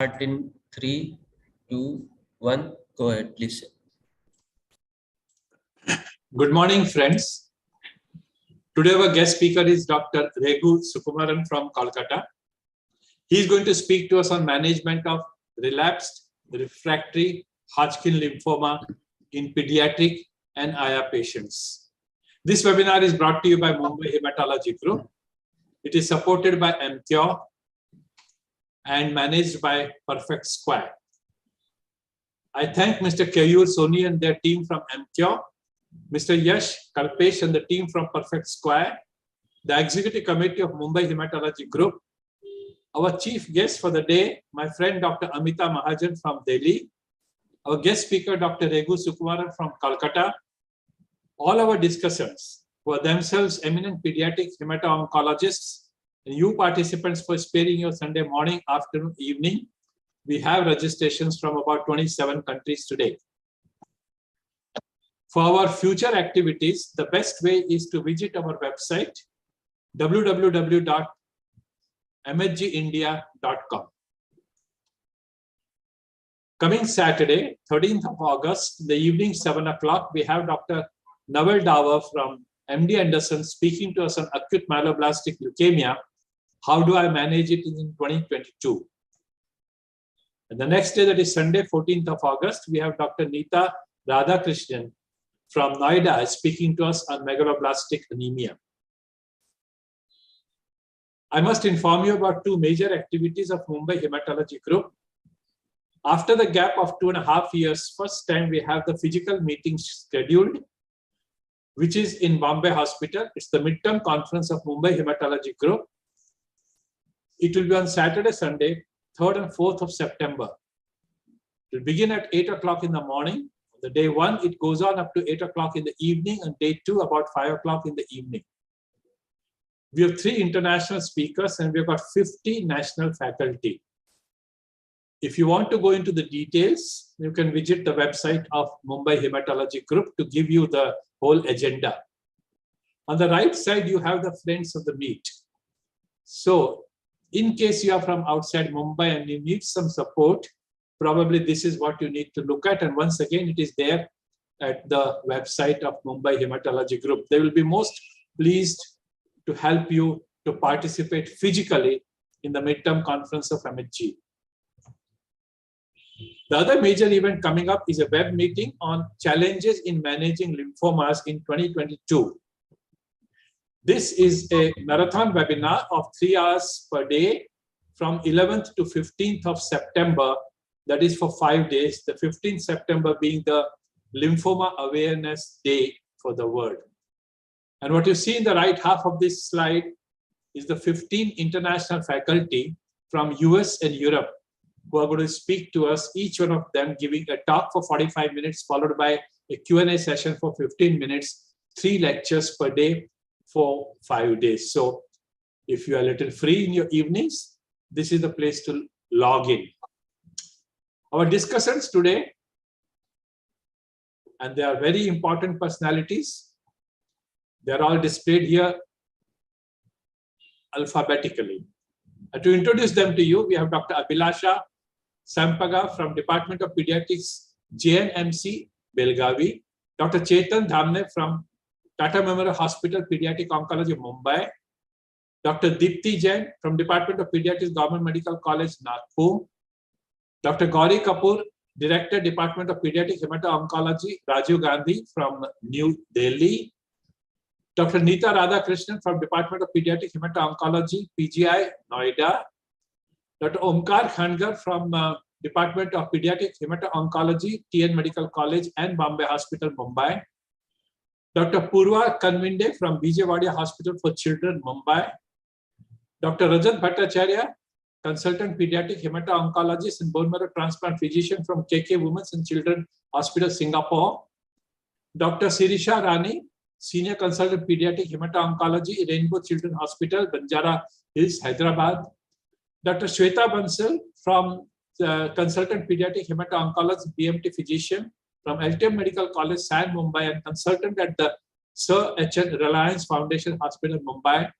start in 3, 2, 1. Go ahead, please. Good morning, friends. Today our guest speaker is Dr. Regu Sukumaran from Kolkata. He is going to speak to us on management of relapsed refractory Hodgkin lymphoma in pediatric and IA patients. This webinar is brought to you by Mumbai Hematology Group. It is supported by MCure and managed by Perfect Square. I thank Mr. Kayur Soni and their team from MCure, Mr. Yash Kalpesh and the team from Perfect Square, the Executive Committee of Mumbai Hematology Group, our chief guest for the day, my friend Dr. Amita Mahajan from Delhi, our guest speaker Dr. Regu Sukumaran from Calcutta, all our discussants who are themselves eminent pediatric hemato-oncologists, and you participants for sparing your Sunday morning, afternoon, evening. We have registrations from about 27 countries today. For our future activities, the best way is to visit our website, www.mhgindia.com. Coming Saturday, 13th of August, in the evening 7 o'clock, we have Dr. Naval Dawa from MD Anderson speaking to us on acute myeloblastic leukemia. How do I manage it in 2022? And the next day, that is Sunday, 14th of August, we have Dr. Neeta Radhakrishnan from Noida speaking to us on megaloblastic anemia. I must inform you about two major activities of Mumbai Hematology Group. After the gap of 2.5 years, first time we have the physical meeting scheduled, which is in Bombay Hospital. It's the midterm conference of Mumbai Hematology Group. It will be on Saturday, Sunday, 3rd and 4th of September. It will begin at 8 o'clock in the morning. The day 1, it goes on up to 8 o'clock in the evening, and day 2, about 5 o'clock in the evening. We have 3 international speakers and we've got 50 national faculty. If you want to go into the details, you can visit the website of Mumbai Hematology Group to give you the whole agenda. On the right side, you have the friends of the meet. So, in case you are from outside Mumbai and you need some support, probably this is what you need to look at. And once again, it is there at the website of Mumbai Hematology Group. They will be most pleased to help you to participate physically in the midterm conference of MHG. The other major event coming up is a web meeting on challenges in managing lymphomas in 2022. This is a marathon webinar of 3 hours per day from 11th to 15th of September. That is for 5 days, the 15th September being the Lymphoma Awareness Day for the world. And what you see in the right half of this slide is the 15 international faculty from US and Europe who are going to speak to us, each one of them giving a talk for 45 minutes, followed by a Q&A session for 15 minutes, 3 lectures per day for 5 days. So if you are a little free in your evenings, this is the place to log in. Our discussants today, and they are very important personalities. They are all displayed here alphabetically. And to introduce them to you, we have Dr. Abhilasha Sampaga from Department of Pediatrics, JNMC, Belgavi. Dr. Chetan Dhamne from Tata Memorial Hospital, Pediatric Oncology, Mumbai. Dr. Deepti Jain from Department of Pediatrics, Government Medical College, Nagpur. Dr. Gauri Kapoor, Director, Department of Pediatric Hemato-Oncology, Rajiv Gandhi from New Delhi. Dr. Neeta Radhakrishnan from Department of Pediatric Hemato-Oncology, PGI, Noida. Dr. Omkar Khangar from Department of Pediatric Hemato-Oncology, TN Medical College and Bombay Hospital, Mumbai. Dr. Purva Kanvinde from Vijayawada Hospital for Children, Mumbai. Dr. Rajat Bhattacharya, Consultant Pediatric Hemato-Oncologist and Bone Marrow Transplant Physician from KK Women's and Children Hospital, Singapore. Dr. Sirisha Rani, Senior Consultant Pediatric Hemato-Oncology, Rainbow Children Hospital, Banjara Hills, Hyderabad. Dr. Shweta Bansal from Consultant Pediatric Hemato-Oncologist, BMT Physician from LTM Medical College, San Mumbai, and Consultant at the Sir H.N. Reliance Foundation Hospital, Mumbai.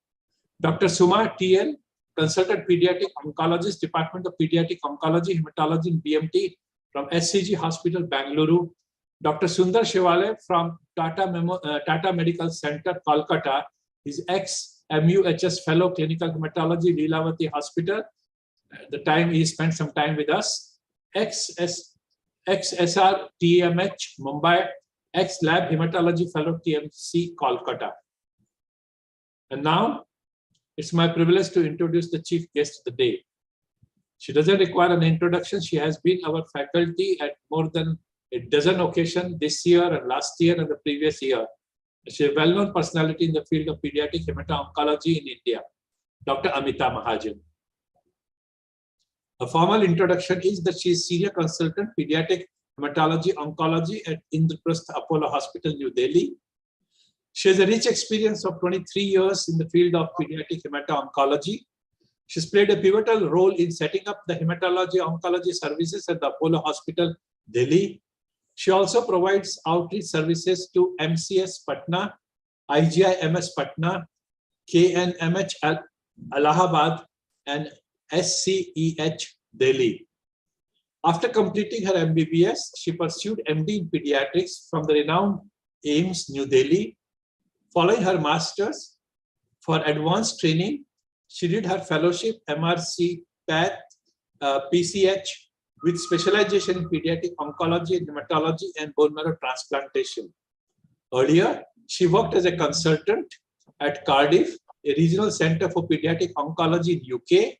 Dr. Suma TL, Consultant Pediatric Oncologist, Department of Pediatric Oncology, Hematology and BMT from SCG Hospital, Bangalore. Dr. Sundar Shivale from Tata Medical Center, Kolkata. He's ex-MUHS Fellow, Clinical Hematology, Leelavati Hospital. At the time he spent some time with us. Ex-SR TMH, Mumbai. Ex-Lab Hematology Fellow, TMC, Kolkata. And now, it's my privilege to introduce the chief guest of the day. She doesn't require an introduction. She has been our faculty at more than a dozen occasions this year and last year and the previous year. She is a well-known personality in the field of pediatric hemato-oncology in India, Dr. Amita Mahajan. A formal introduction is that she is Senior Consultant Pediatric Hematology Oncology at Indraprastha Apollo Hospital, New Delhi. She has a rich experience of 23 years in the field of pediatric hemato-oncology. She's played a pivotal role in setting up the hematology-oncology services at the Apollo Hospital, Delhi. She also provides outreach services to MCS Patna, IGI-MS Patna, KNMH Allahabad, and SCEH Delhi. After completing her MBBS, she pursued MD in Pediatrics from the renowned AIIMS, New Delhi. Following her master's for advanced training, she did her fellowship MRC Path PCH with specialization in pediatric oncology, hematology, and bone marrow transplantation. Earlier, she worked as a consultant at Cardiff, a regional center for pediatric oncology in UK.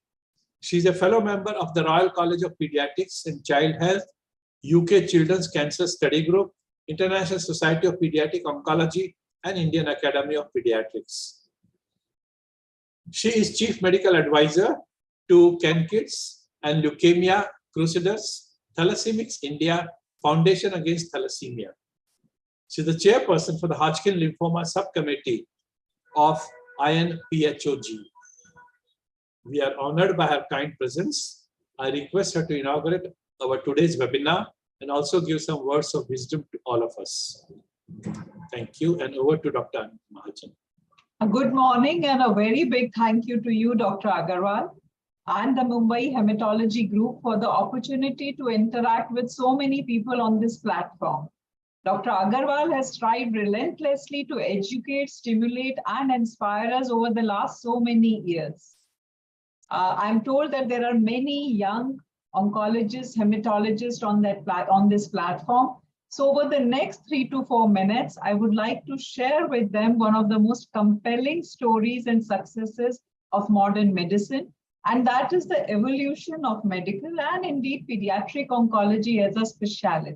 She is a fellow member of the Royal College of Pediatrics and Child Health, UK Children's Cancer Study Group, International Society of Pediatric Oncology, and Indian Academy of Pediatrics. She is Chief Medical Advisor to CanKids and Leukemia Crusaders, Thalassemics India, Foundation Against Thalassemia. She is the chairperson for the Hodgkin Lymphoma Subcommittee of INPHOG. We are honored by her kind presence. I request her to inaugurate our today's webinar and also give some words of wisdom to all of us. Thank you, and over to Dr. Mahajan. Good morning and a very big thank you to you, Dr. Agarwal, and the Mumbai Hematology Group for the opportunity to interact with so many people on this platform. Dr. Agarwal has tried relentlessly to educate, stimulate, and inspire us over the last so many years. I'm told that there are many young oncologists, hematologists on this platform. So over the next 3 to 4 minutes, I would like to share with them one of the most compelling stories and successes of modern medicine, and that is the evolution of medical and indeed pediatric oncology as a specialty.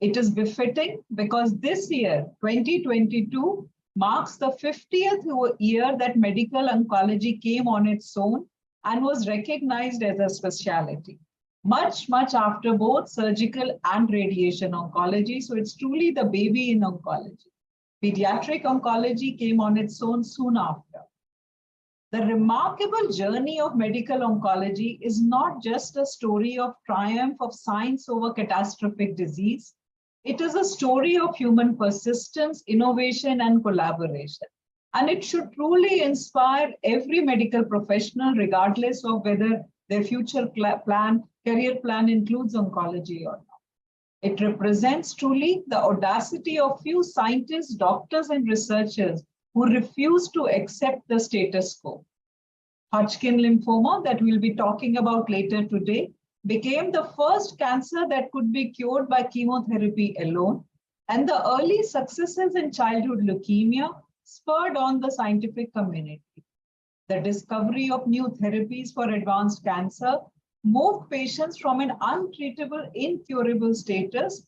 It is befitting because this year, 2022, marks the 50th year that medical oncology came on its own and was recognized as a specialty. Much after both surgical and radiation oncology. So it's truly the baby in oncology. Pediatric oncology came on its own soon after. The remarkable journey of medical oncology is not just a story of triumph of science over catastrophic disease. It is a story of human persistence, innovation, and collaboration. And it should truly inspire every medical professional, regardless of whether their future career plan includes oncology or not. It represents truly the audacity of few scientists, doctors, and researchers who refuse to accept the status quo. Hodgkin lymphoma, that we'll be talking about later today, became the first cancer that could be cured by chemotherapy alone, and the early successes in childhood leukemia spurred on the scientific community. The discovery of new therapies for advanced cancer moved patients from an untreatable, incurable status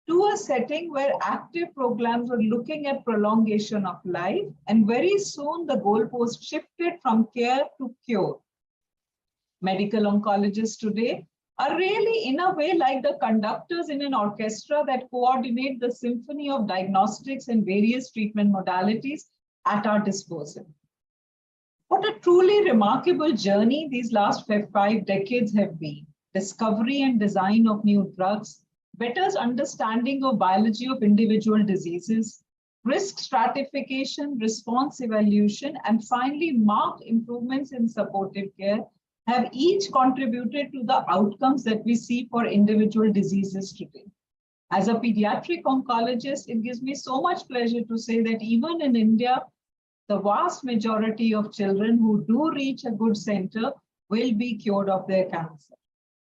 to a setting where active programs were looking at prolongation of life, and very soon the goalpost shifted from care to cure. Medical oncologists today are really, in a way, like the conductors in an orchestra that coordinate the symphony of diagnostics and various treatment modalities at our disposal. What a truly remarkable journey these last 5 decades have been. Discovery and design of new drugs, better understanding of biology of individual diseases, risk stratification, response evaluation, and finally marked improvements in supportive care have each contributed to the outcomes that we see for individual diseases today. As a pediatric oncologist, it gives me so much pleasure to say that even in India, the vast majority of children who do reach a good center will be cured of their cancer.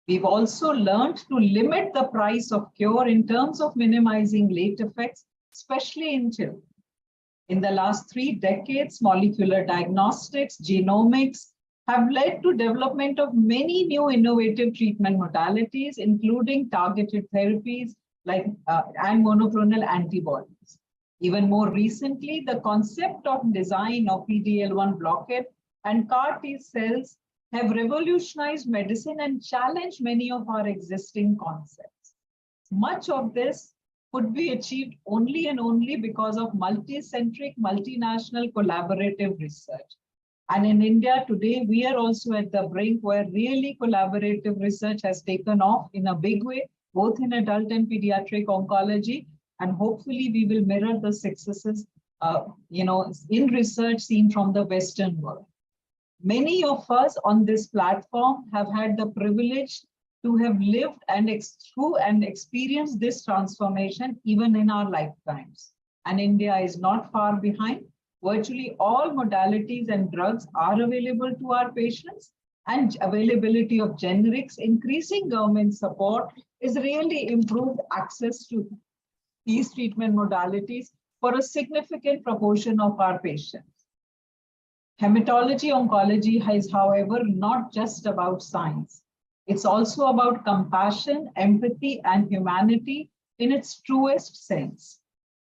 We've also learned to limit the price of cure in terms of minimizing late effects, especially in children. In the last 3 decades, molecular diagnostics, genomics have led to development of many new innovative treatment modalities, including targeted therapies like and monoclonal antibodies. Even more recently, the concept of design of PD-L1 blockade and CAR T cells have revolutionized medicine and challenged many of our existing concepts. Much of this could be achieved only and only because of multi-centric, multinational collaborative research. And in India today, we are also at the brink where really collaborative research has taken off in a big way, both in adult and pediatric oncology. And hopefully we will mirror the successes in research seen from the Western world. Many of us on this platform have had the privilege to have lived and experienced this transformation even in our lifetimes. And India is not far behind. Virtually all modalities and drugs are available to our patients, and availability of generics, increasing government support is really improved access to these treatment modalities for a significant proportion of our patients. Hematology oncology is, however, not just about science. It's also about compassion, empathy, and humanity in its truest sense.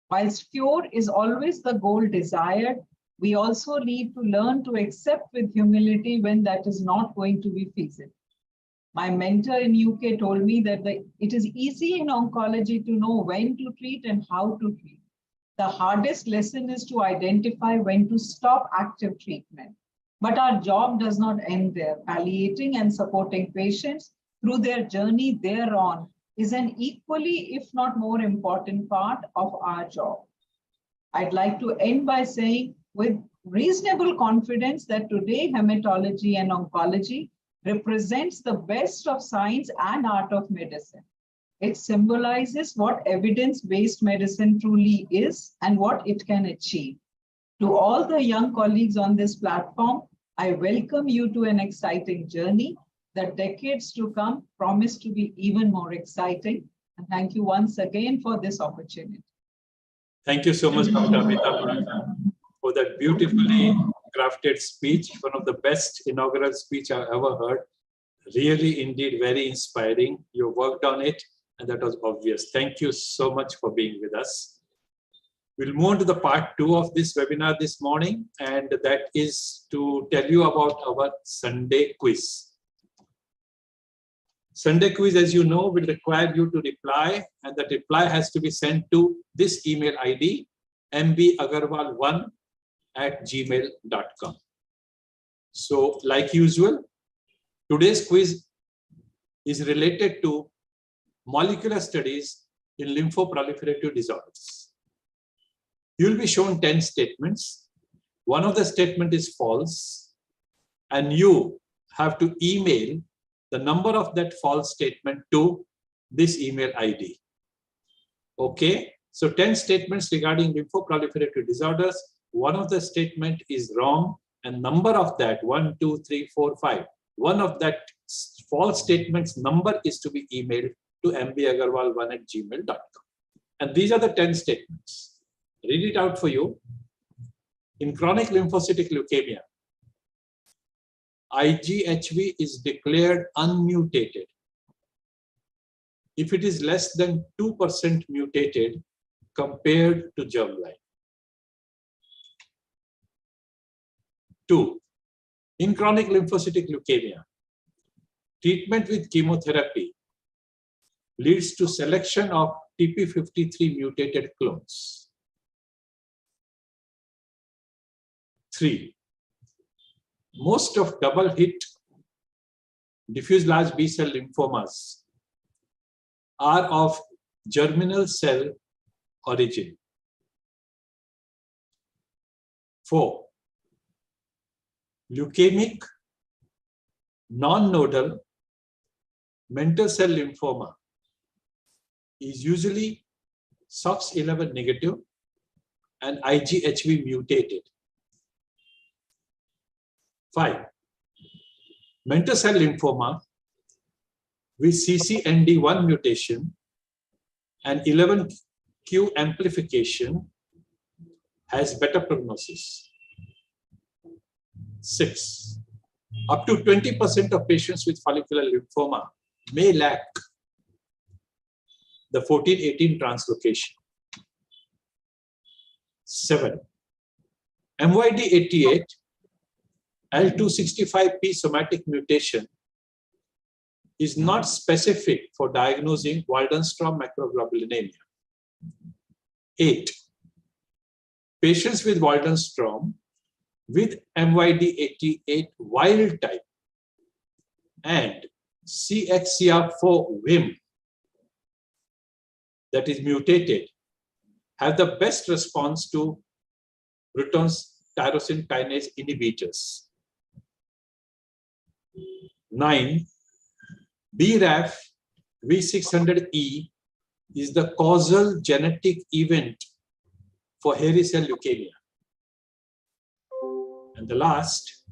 Whilst cure is always the goal desired, we also need to learn to accept with humility when that is not going to be feasible. My mentor in UK told me that it is easy in oncology to know when to treat and how to treat. The hardest lesson is to identify when to stop active treatment. But our job does not end there. Palliating and supporting patients through their journey thereon is an equally, if not more important part of our job. I'd like to end by saying with reasonable confidence that today hematology and oncology represents the best of science and art of medicine. It symbolizes what evidence-based medicine truly is and what it can achieve. To all the young colleagues on this platform, I welcome you to an exciting journey. The decades to come promise to be even more exciting. And thank you once again for this opportunity. Thank you so much, Dr. Amitabh, for that beautifully crafted speech, one of the best inaugural speech I've ever heard. Really, indeed, very inspiring. You worked on it, and that was obvious. Thank you so much for being with us. We'll move on to the part 2 of this webinar this morning, and that is to tell you about our Sunday quiz. Sunday quiz, as you know, will require you to reply, and that reply has to be sent to this email ID, mbagarwal1@gmail.com. So, like usual, today's quiz is related to molecular studies in lymphoproliferative disorders. You will be shown 10 statements. One of the statements is false, and you have to email the number of that false statement to this email ID. Okay, so 10 statements regarding lymphoproliferative disorders. One of the statement is wrong, and number of that 1, 2, 3, 4, 5. One of that false statements number is to be emailed to mbagarwal1@gmail.com. And these are the 10 statements. Read it out for you. In chronic lymphocytic leukemia, IGHV is declared unmutated if it is less than 2% mutated compared to germline. 2. In chronic lymphocytic leukemia, treatment with chemotherapy leads to selection of TP53 mutated clones. 3. Most of double hit diffuse large B-cell lymphomas are of germinal cell origin. 4. Leukemic, non-nodal, mantle cell lymphoma is usually SOX11 negative and IGHV mutated. 5. Mantle cell lymphoma with CCND1 mutation and 11q amplification has better prognosis. 6. Up to 20% of patients with follicular lymphoma may lack the 14-18 translocation. 7. MYD88 L265P somatic mutation is not specific for diagnosing Waldenstrom macroglobulinemia. 8. Patients with Waldenstrom with MYD88 wild type and CXCR4 WIM that is mutated have the best response to Bruton's tyrosine kinase inhibitors. 9. BRAF V600E is the causal genetic event for hairy cell leukemia. And the last,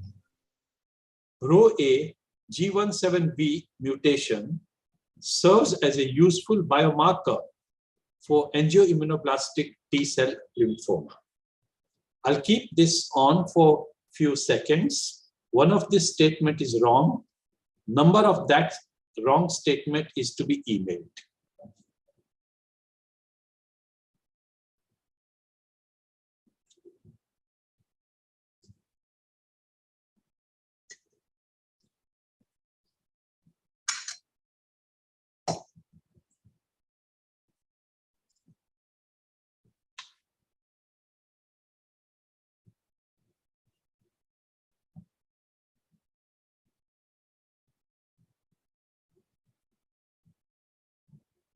RHO-A G17V mutation serves as a useful biomarker for angioimmunoblastic T-cell lymphoma. I'll keep this on for a few seconds. One of this statement is wrong. Number of that wrong statement is to be emailed.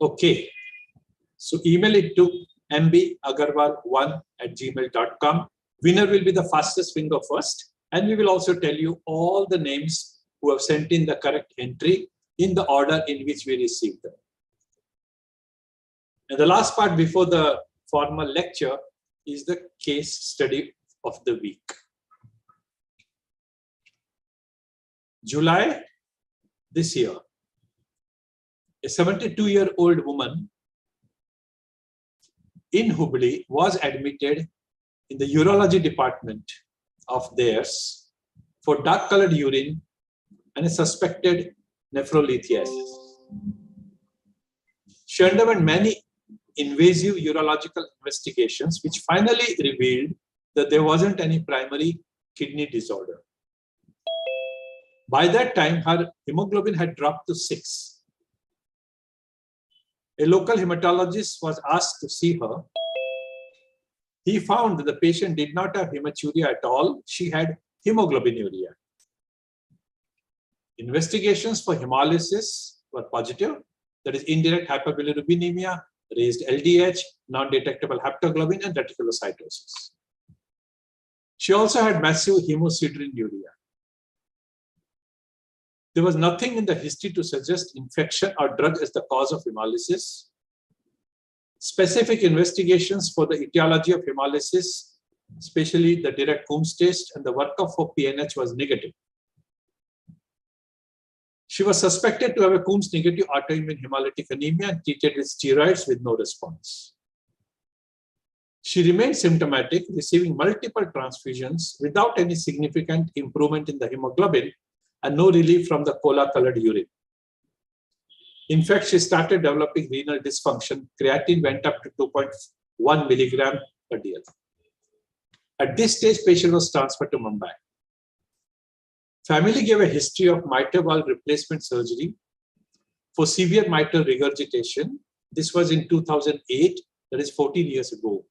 Okay, so email it to mbagarwal1@gmail.com. Winner will be the fastest finger first, and we will also tell you all the names who have sent in the correct entry in the order in which we received them. And the last part before the formal lecture is the case study of the week. July this year, a 72-year-old woman in Hubli was admitted in the urology department of theirs for dark-colored urine and a suspected nephrolithiasis. She underwent many invasive urological investigations, which finally revealed that there wasn't any primary kidney disorder. By that time, her hemoglobin had dropped to 6. A local hematologist was asked to see her. He found that the patient did not have hematuria at all. She had hemoglobinuria. Investigations for hemolysis were positive, that is indirect hyperbilirubinemia, raised LDH, non-detectable haptoglobin, and reticulocytosis. She also had massive hemosideриnuria. There was nothing in the history to suggest infection or drug as the cause of hemolysis. Specific investigations for the etiology of hemolysis, especially the direct Coombs test and the workup for PNH, was negative. She was suspected to have a Coombs negative autoimmune hemolytic anemia and treated with steroids with no response. She remained symptomatic, receiving multiple transfusions without any significant improvement in the hemoglobin and no relief from the cola-colored urine. In fact, she started developing renal dysfunction. Creatinine went up to 2.1 milligram per dl. At this stage, patient was transferred to Mumbai. Family gave a history of mitral valve replacement surgery for severe mitral regurgitation. This was in 2008, that is 14 years ago.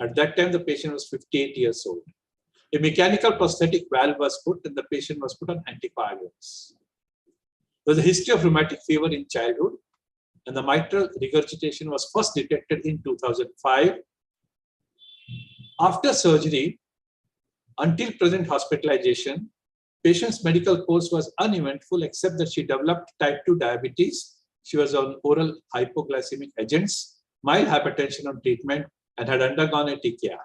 At that time, the patient was 58 years old. A mechanical prosthetic valve was put and the patient was put on anticoagulants. There was a history of rheumatic fever in childhood, and the mitral regurgitation was first detected in 2005. After surgery, Until present hospitalization, patient's medical course was uneventful except that she developed type 2 diabetes. She was on oral hypoglycemic agents, mild hypertension on treatment, and had undergone a TKR.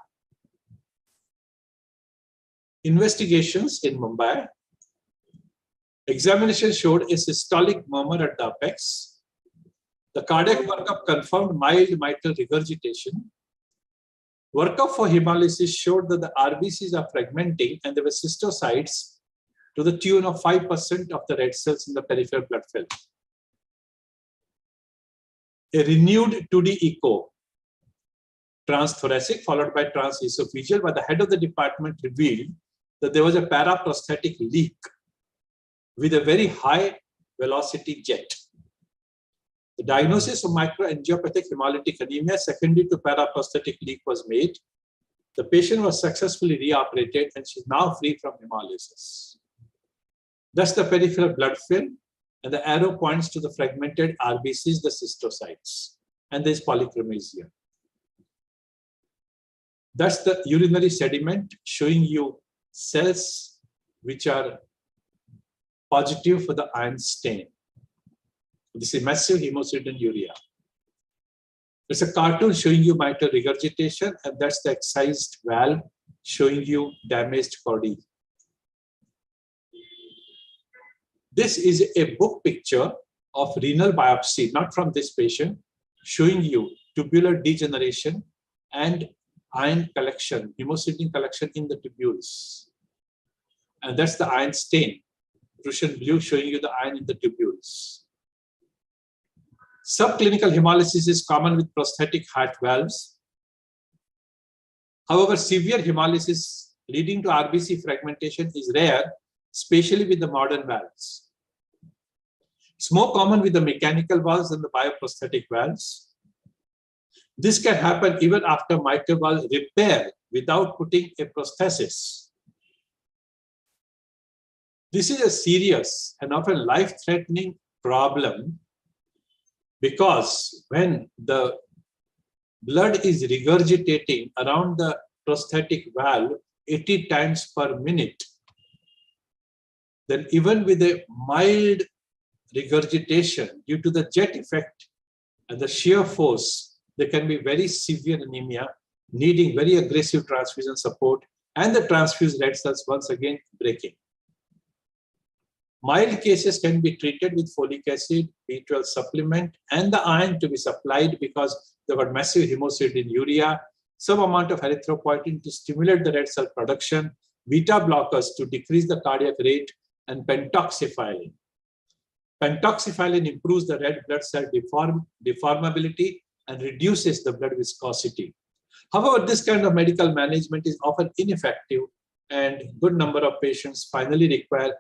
Investigations in Mumbai. Examination showed a systolic murmur at the apex. The cardiac workup confirmed mild mitral regurgitation. Workup for hemolysis showed that the RBCs are fragmenting and there were cystocytes to the tune of 5% of the red cells in the peripheral blood film. A renewed 2D echo, transthoracic followed by transesophageal, but the head of the department revealed that there was a paraprosthetic leak with a very high velocity jet. The diagnosis of microangiopathic hemolytic anemia secondary to paraprosthetic leak was made. The patient was successfully reoperated and she is now free from hemolysis. Thus the peripheral blood film, and the arrow points to the fragmented RBCs, the cystocytes, and there is polychromasia. Thus the urinary sediment showing you cells which are positive for the iron stain. This is massive hemosideruria. There's a cartoon showing you mitral regurgitation, and that's the excised valve showing you damaged chordae. This is a book picture of renal biopsy, not from this patient, showing you tubular degeneration and iron collection, hemosiderin collection in the tubules. And that's the iron stain, Prussian blue showing you the iron in the tubules. Subclinical hemolysis is common with prosthetic heart valves. However, severe hemolysis leading to RBC fragmentation is rare, especially with the modern valves. It's more common with the mechanical valves than the bioprosthetic valves. This can happen even after mitral valve repair without putting a prosthesis. This is a serious and often life-threatening problem because when the blood is regurgitating around the prosthetic valve 80 times per minute, then even with a mild regurgitation due to the jet effect and the shear force, there can be very severe anemia needing very aggressive transfusion support and the transfused red cells once again breaking. Mild cases can be treated with folic acid, B12 supplement, and the iron to be supplied because they've got massive hemosideruria, some amount of erythropoietin to stimulate the red cell production, beta blockers to decrease the cardiac rate, and pentoxifylline. Pentoxifylline improves the red blood cell deformability and reduces the blood viscosity. However, this kind of medical management is often ineffective, and a good number of patients finally require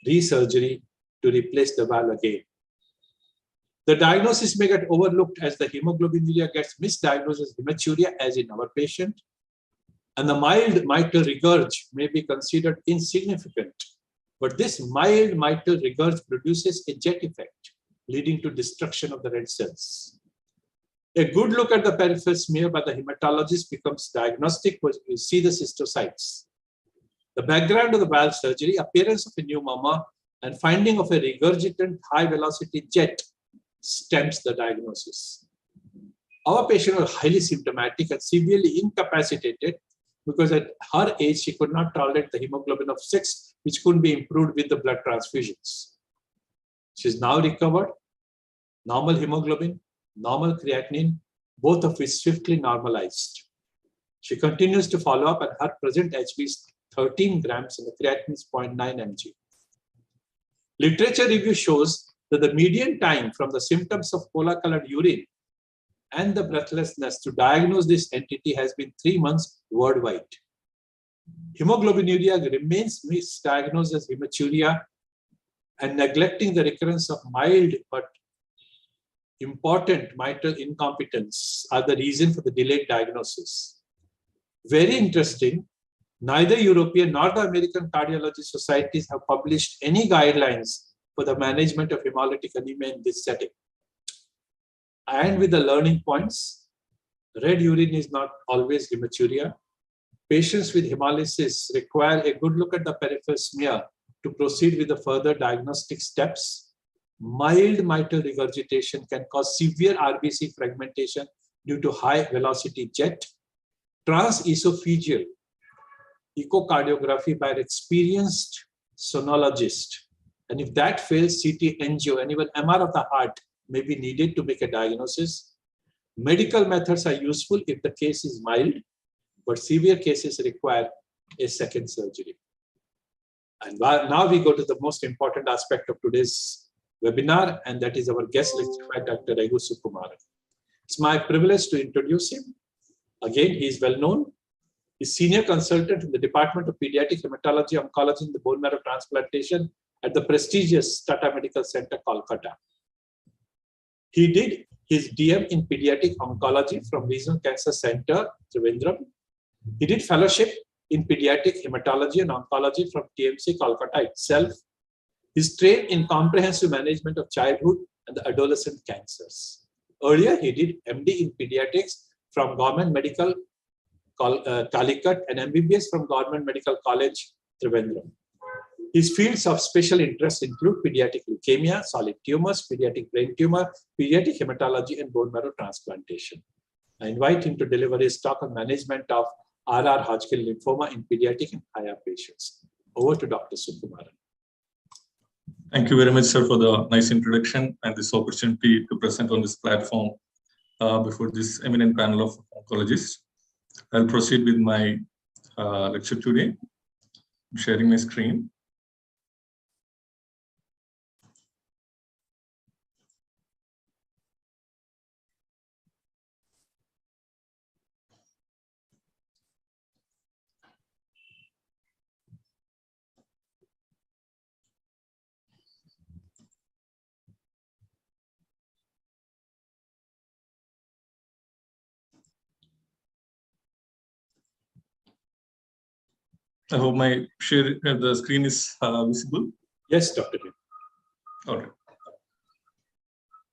resurgery to replace the valve again. The diagnosis may get overlooked as the hemoglobinuria gets misdiagnosed as hematuria, as in our patient, and the mild mitral regurg may be considered insignificant. But this mild mitral regurg produces a jet effect, leading to destruction of the red cells. A good look at the peripheral smear by the hematologist becomes diagnostic when you see the cystocytes. The background of the valve surgery, appearance of a new murmur, and finding of a regurgitant high-velocity jet stamps the diagnosis. Our patient was highly symptomatic and severely incapacitated because at her age, she could not tolerate the hemoglobin of 6, which couldn't be improved with the blood transfusions. She's now recovered, normal hemoglobin, normal creatinine, both of which swiftly normalized. She continues to follow up, and her present HB is 13 grams and the creatinine is 0.9 mg. Literature review shows that the median time from the symptoms of cola-colored urine and the breathlessness to diagnose this entity has been 3 months worldwide. Hemoglobinuria remains misdiagnosed as hematuria, and neglecting the recurrence of mild but important mitral incompetence are the reason for the delayed diagnosis. Very interesting. Neither European nor the American cardiology societies have published any guidelines for the management of hemolytic anemia in this setting. And with the learning points, red urine is not always hematuria. patients with hemolysis require a good look at the peripheral smear to proceed with the further diagnostic steps. Mild mitral regurgitation can cause severe RBC fragmentation due to high velocity jet. Transesophageal echocardiography by an experienced sonologist. And if that fails, CT angio and even MR of the heart may be needed to make a diagnosis. Medical methods are useful if the case is mild, but severe cases require a second surgery. And now we go to the most important aspect of today's webinar, and that is our guest lecturer, Dr. Raghu Sukumaran. It's my privilege to introduce him. Again, he is well known. He's senior consultant in the Department of Pediatric Hematology Oncology in the bone marrow transplantation at the prestigious Tata Medical Center, Kolkata. He did his DM in Pediatric Oncology from Regional Cancer Center, Trivandrum. He did fellowship in Pediatric Hematology and Oncology from TMC, Kolkata itself. He's trained in comprehensive management of childhood and the adolescent cancers. Earlier, he did MD in Pediatrics from Government Medical Calicut and MBBS from Government Medical College, Trivandrum. His fields of special interest include pediatric leukemia, solid tumors, pediatric brain tumor, pediatric hematology, and bone marrow transplantation. I invite him to deliver his talk on management of RR Hodgkin lymphoma in pediatric and higher patients. Over to Dr. Sukumaran. Thank you very much, sir, for the nice introduction and this opportunity to present on this platform before this eminent panel of oncologists. I'll proceed with my lecture today. I'm sharing my screen. I hope my share the screen is visible. Yes, Dr. Kim. All right.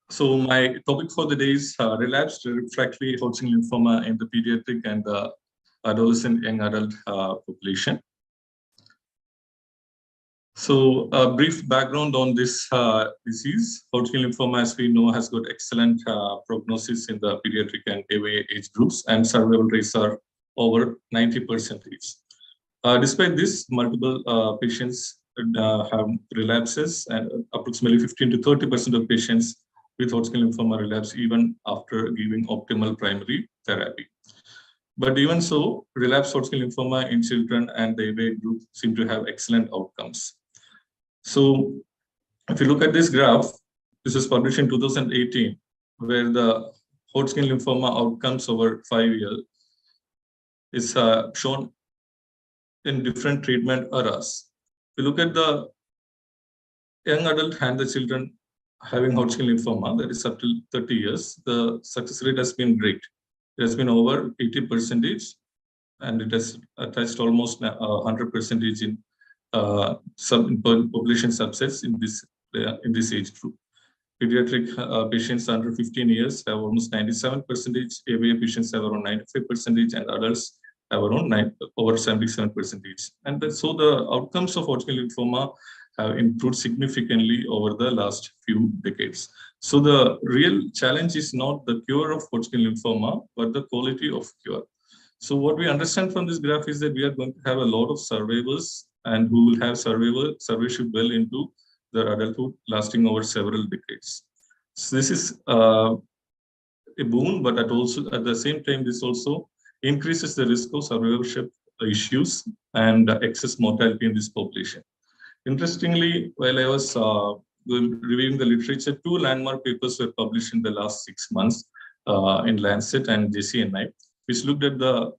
So my topic for the day is relapsed refractory Hodgkin lymphoma in the pediatric and the adolescent young adult population. So a brief background on this disease. Hodgkin lymphoma, as we know, has got excellent prognosis in the pediatric and AVA age groups, and survival rates are over 90%. Despite this, multiple patients have relapses, and approximately 15 to 30% of patients with Hodgkin lymphoma relapse even after giving optimal primary therapy. But even so, relapsed Hodgkin lymphoma in children and the AVA group seem to have excellent outcomes. So if you look at this graph, this was published in 2018, where the Hodgkin lymphoma outcomes over 5 years is shown in different treatment eras. If you look at the young adult and the children having Hodgkin lymphoma, that is up to 30 years, the success rate has been great. It has been over 80%, and it has touched almost 100% in population subsets in this age group. Pediatric patients under 15 years have almost 97%, AVA patients have around 95%, and adults have around over 77%. And so the outcomes of Hodgkin lymphoma have improved significantly over the last few decades. So the real challenge is not the cure of Hodgkin lymphoma, but the quality of cure. So what we understand from this graph is that we are going to have a lot of survivors, and who will have survivorship well into their adulthood, lasting over several decades. So this is a boon, but at the same time, this also increases the risk of survivorship issues and excess mortality in this population. Interestingly, while I was reviewing the literature, 2 landmark papers were published in the last 6 months in Lancet and JCNI, which looked at the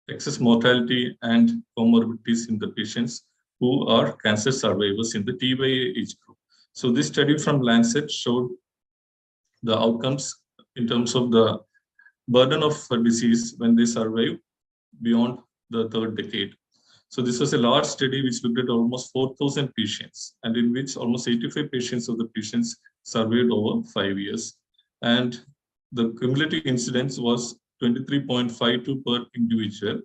excess mortality and comorbidities in the patients who are cancer survivors in the TYA age group. So this study from Lancet showed the outcomes in terms of the burden of disease when they survive beyond the 3rd decade. So this was a large study which looked at almost 4,000 patients, and in which almost 85 patients of the patients survived over 5 years. And the cumulative incidence was 23.52 per individual,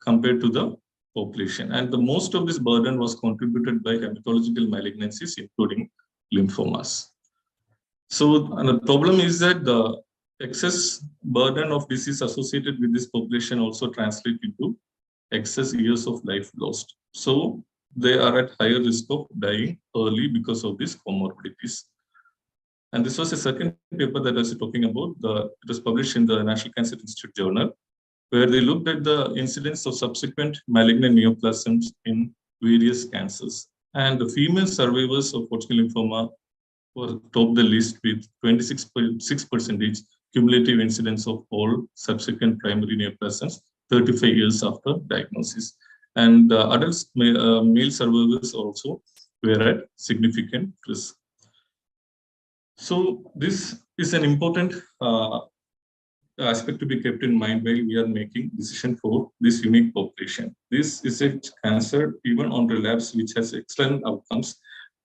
compared to the population. And the most of this burden was contributed by hematological malignancies, including lymphomas. So the problem is that the excess burden of disease associated with this population also translates into excess years of life lost. So they are at higher risk of dying early because of these comorbidities. And this was a second paper that I was talking about. It was published in the National Cancer Institute Journal, where they looked at the incidence of subsequent malignant neoplasms in various cancers. And the female survivors of Hodgkin lymphoma were topped the list with 26.6% cumulative incidence of all subsequent primary neoplasms 35 years after diagnosis. And adults, male survivors also were at significant risk. So this is an important aspect to be kept in mind while we are making decision for this unique population. This is a cancer even on relapse which has excellent outcomes.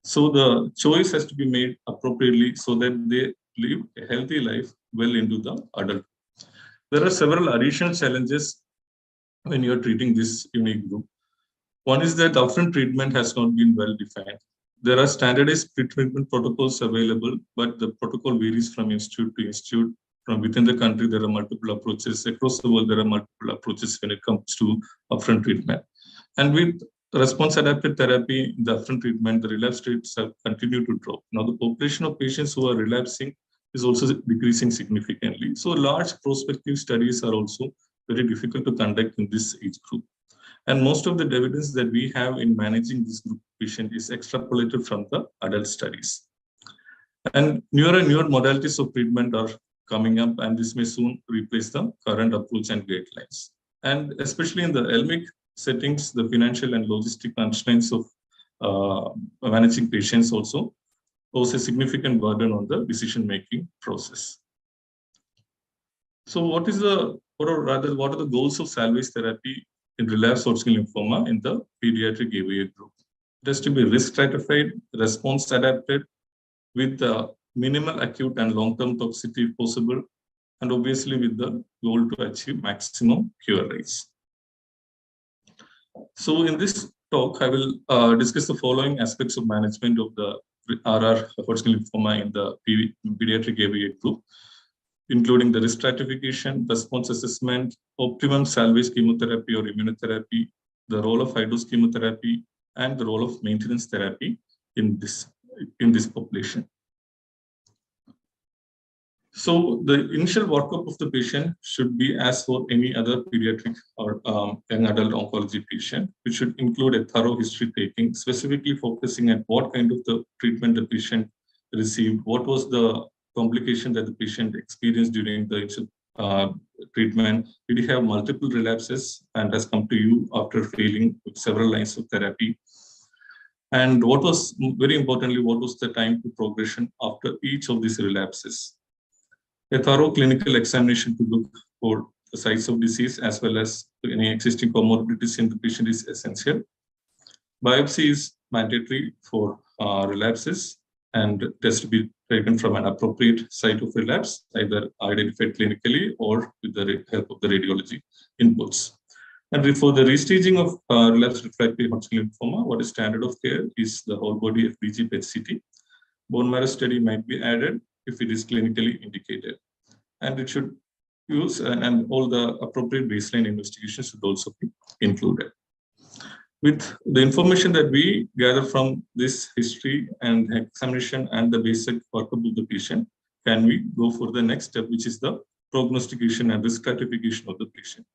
So the choice has to be made appropriately so that they live a healthy life well into the adult. There are several additional challenges when you are treating this unique group. One is that upfront treatment has not been well defined. There are standardized pre-treatment protocols available, but the protocol varies from institute to institute. From within the country, there are multiple approaches. Across the world, there are multiple approaches when it comes to upfront treatment. And with response-adapted therapy, the upfront treatment, the relapse rates have continued to drop. Now, the population of patients who are relapsing is also decreasing significantly. So large prospective studies are also very difficult to conduct in this age group. And most of the evidence that we have in managing this group of patients is extrapolated from the adult studies. And newer modalities of treatment are coming up, and this may soon replace the current approach and guidelines. And especially in the LMIC settings, the financial and logistic constraints of managing patients also pose a significant burden on the decision-making process. So what are the goals of salvage therapy in relapsed Hodgkin lymphoma in the pediatric AVA group? It has to be risk stratified, response adapted, with minimal acute and long-term toxicity if possible, and obviously with the goal to achieve maximum cure rates. So in this talk, I will discuss the following aspects of management of the RR Hodgkin lymphoma in the pediatric AVA group, including the risk stratification, response assessment, optimum salvage chemotherapy or immunotherapy, the role of high-dose chemotherapy, and the role of maintenance therapy in this population. So the initial workup of the patient should be as for any other pediatric or young adult oncology patient, which should include a thorough history taking, specifically focusing at what kind of the treatment the patient received, what was the complication that the patient experienced during the initial treatment, did he have multiple relapses and has come to you after failing with several lines of therapy, and what was, very importantly, what was the time to progression after each of these relapses. A thorough clinical examination to look for the sites of disease as well as any existing comorbidities in the patient is essential. Biopsy is mandatory for relapses, and it has to be taken from an appropriate site of relapse, either identified clinically or with the help of the radiology inputs. And for the restaging of relapsed refractory Hodgkin lymphoma, what is standard of care is the whole body FDG PET-CT. Bone marrow study might be added if it is clinically indicated. And it should use, and all the appropriate baseline investigations should also be included. With the information that we gather from this history and examination and the basic workup of the patient, can we go for the next step, which is the prognostication and risk stratification of the patient.